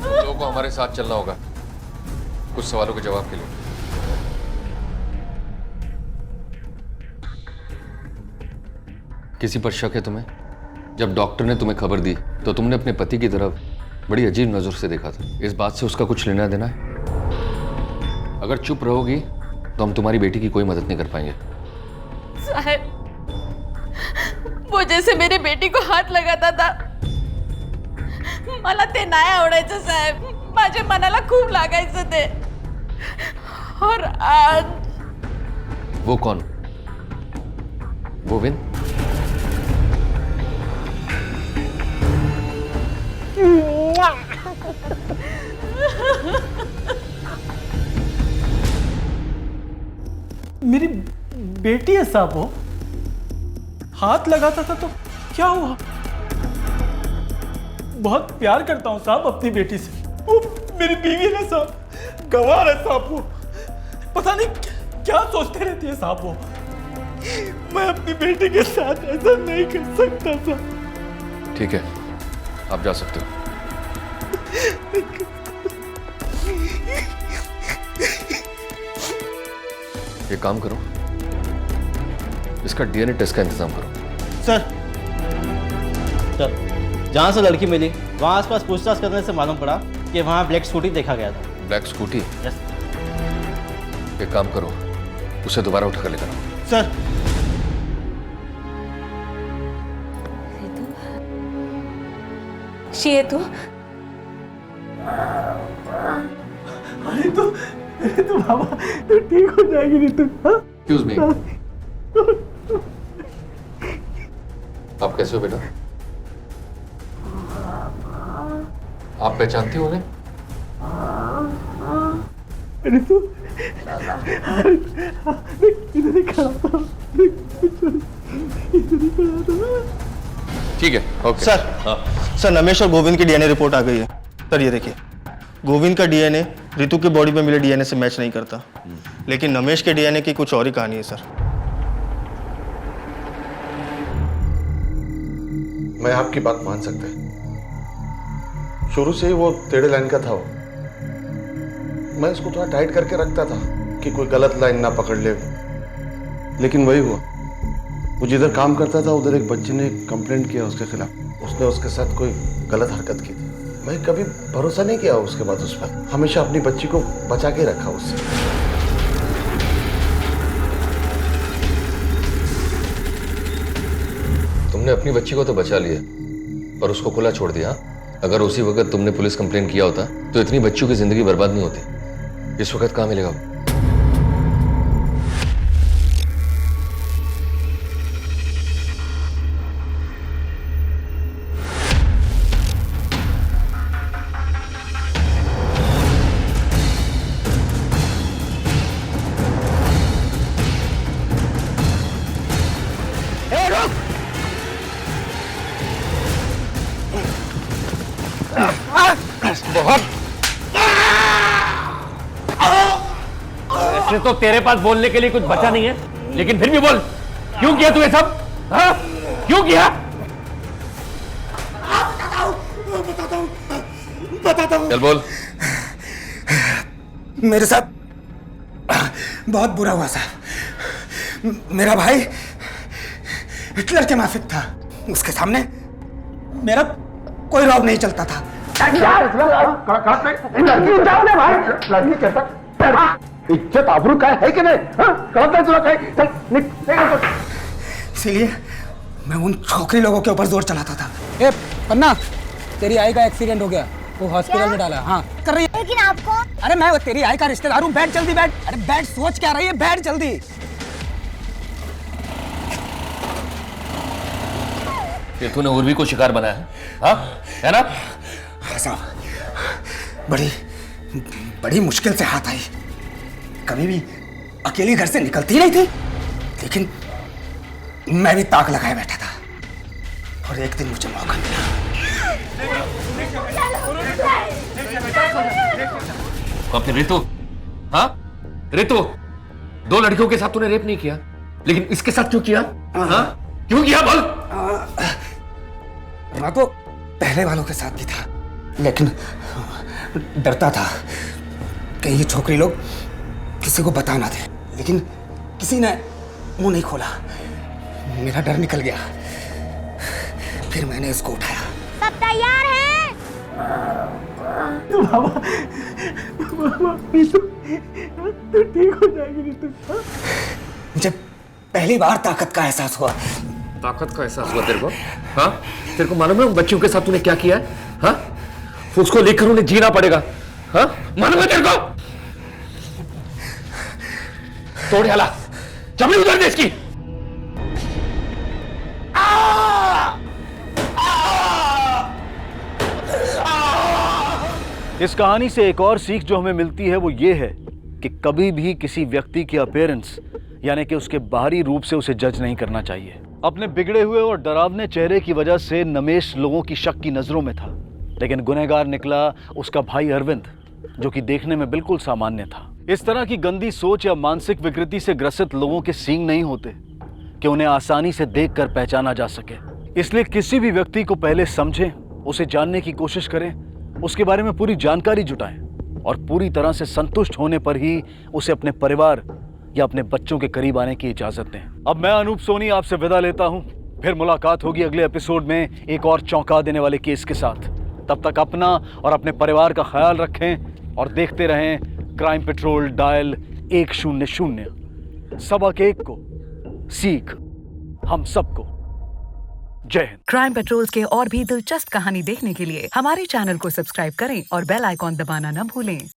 लोगों को हमारे साथ चलना होगा कुछ सवालों के जवाब के लिए। किसी पर शक है तुम्हें? जब डॉक्टर ने तुम्हें खबर दी तो तुमने अपने पति की तरफ बड़ी अजीब नजर से देखा था। इस बात से उसका कुछ लेना देना है? अगर चुप रहोगी तो हम तुम्हारी बेटी की कोई मदद नहीं कर पाएंगे। साहब, वो जैसे मेरे बेटी को हाथ लगाता था, मला ते नाही आवडायचं साहेब. माझ्या मनाला खूप लागायचं ते. और आज वो कौन? गोविंद? मेरी बेटी है साहब, वो हाथ लगाता था तो क्या हुआ? बहुत प्यार करता हूँ साहब अपनी बेटी से। वो मेरी बीवी है साहब, गवाह है साहब। वो पता नहीं क्या सोचते रहती है साहब वो? मैं अपनी बेटी के साथ ऐसा नहीं कर सकता था। ठीक है, आप जा सकते हो। ये काम करो, इसका डीएनए टेस्ट का इंतजाम करो। सर जहाँ से लड़की मिली वहाँ आसपास पूछताछ करने से मालूम पड़ा कि वहाँ ब्लैक स्कूटी देखा गया था। Black scooty? यस। एक काम करो, उसे दोबारा उठा कर लेकर आओ। सर शेतु, अरे तो बाबा तो ठीक हो जाएगी रितु। एक्सक्यूज मी, आप कैसे हो बेटा? आप पहचानती हो उन्हें? रितु इधर ही खड़ा था, इधर ही खड़ा था। ठीक है, ओके। सर नमेश और गोविंद की डीएनए रिपोर्ट आ गई है। सर ये देखिए, गोविंद का डीएनए रितु के बॉडी में मिले डीएनए से मैच नहीं करता, लेकिन नमेश के डीएनए की कुछ और ही कहानी है सर। मैं आपकी बात मान सकता है, शुरू से ही वो टेढ़े लाइन का था। वो मैं इसको थोड़ा टाइट करके रखता था कि कोई गलत लाइन ना पकड़ ले, लेकिन वही हुआ। वो जिधर काम करता था उधर एक बच्चे ने कंप्लेंट किया उसके खिलाफ। उसने उसके साथ कोई गलत हरकत की थी। मैं कभी भरोसा नहीं किया उसके बाद उस पर, हमेशा अपनी बच्ची को बचा के रखा उससे। तुमने अपनी बच्ची को तो बचा लिया पर उसको खुला छोड़ दिया। अगर उसी वक्त तुमने पुलिस कंप्लेन किया होता तो इतनी बच्चियों की जिंदगी बर्बाद नहीं होती। इस वक्त कहाँ मिलेगा? ऐसे तो तेरे पास बोलने के लिए कुछ बचा नहीं है, लेकिन फिर भी बोल, क्यों किया तू ये सब? हाँ? क्यों किया? बताता हूँ। चल बोल। मेरे साथ बहुत बुरा हुआ साहब। मेरा भाई हिटलर के माफिक था, उसके सामने मेरा कोई रौब नहीं चलता था। इज्जत आबरू का है कि नहीं? इसीलिए मैं उन छोकरी लोगों के ऊपर जोर चलाता था। ए पन्ना, तेरी आई का एक्सीडेंट हो गया, वो हॉस्पिटल में डाला। हाँ कर रही है। लेकिन आपको? अरे मैं तेरी आई का रिश्तेदार हूँ, बैठ जल्दी बैठ। अरे बैठ, सोच क्या रही है, बैठ जल्दी। ये तूने उर्वी को शिकार बनाया है? हाँ? है ना? हाँ साहब, बड़ी मुश्किल से हाथ आई। कभी भी अकेली घर से निकलती नहीं थी, लेकिन मैं भी ताक लगाए बैठा था और एक दिन मुझे मौका मिला। कब थे रितु? हाँ? रितु, 2 लड़कियों के साथ तूने रेप नहीं किया, लेकिन इसके साथ क्यों किया? हाँ? क्यों किया बोल? मैं तो पहले वालों के साथ भी था, लेकिन डरता था कि ये छोकरी लोग किसी को बता ना दे, लेकिन किसी ने मुंह नहीं खोला। मेरा डर निकल गया, फिर मैंने इसको उठाया। सब तैयार हैं? बाबा तो ठीक हो जाएगी रितु। मुझे पहली बार ताकत का एहसास हुआ। ताकत का एहसास हुआ तेरे को? हाँ? तेरे को मालूम है उन बच्चियों के साथ तूने क्या किया है? हाँ? उसको लेकर उन्हें जीना पड़ेगा। हाँ? मालूम है तेरे को? तोड़ डाला, चमड़ी उतार दे इसकी। इस कहानी से एक और सीख जो हमें मिलती है वो ये है कि कभी भी किसी व्यक्ति की अपीयरेंस यानी कि उसके बाहरी रूप से उसे जज नहीं करना चाहिए। अपने बिगड़े हुए और डरावने चेहरे की वजह से नमेश लोगों की शक की नजरों में था, लेकिन गुनहगार निकला उसका भाई अरविंद, जो कि देखने में बिल्कुल सामान्य था। इस तरह की गंदी सोच या मानसिक विकृति से ग्रसित लोगों के सींग नहीं होते कि उन्हें आसानी से देखकर पहचाना जा सके। इसलिए किसी भी व्यक्ति को पहले समझें, उसे जानने की कोशिश करें, उसके बारे में पूरी जानकारी जुटाएं और पूरी तरह से संतुष्ट होने पर ही उसे अपने परिवार या अपने बच्चों के करीब आने की इजाजत दें। अब मैं अनूप सोनी आपसे विदा लेता हूं। फिर मुलाकात होगी अगले एपिसोड में एक और चौंका देने वाले केस के साथ। तब तक अपना और अपने परिवार का ख्याल रखें और देखते रहें क्राइम पेट्रोल डायल 100। सबक एक को सीख हम सबको। जय हिंद। क्राइम पेट्रोल्स के और भी दिलचस्प कहानी देखने के लिए हमारे चैनल को सब्सक्राइब करें और बेल आइकॉन दबाना न भूलें।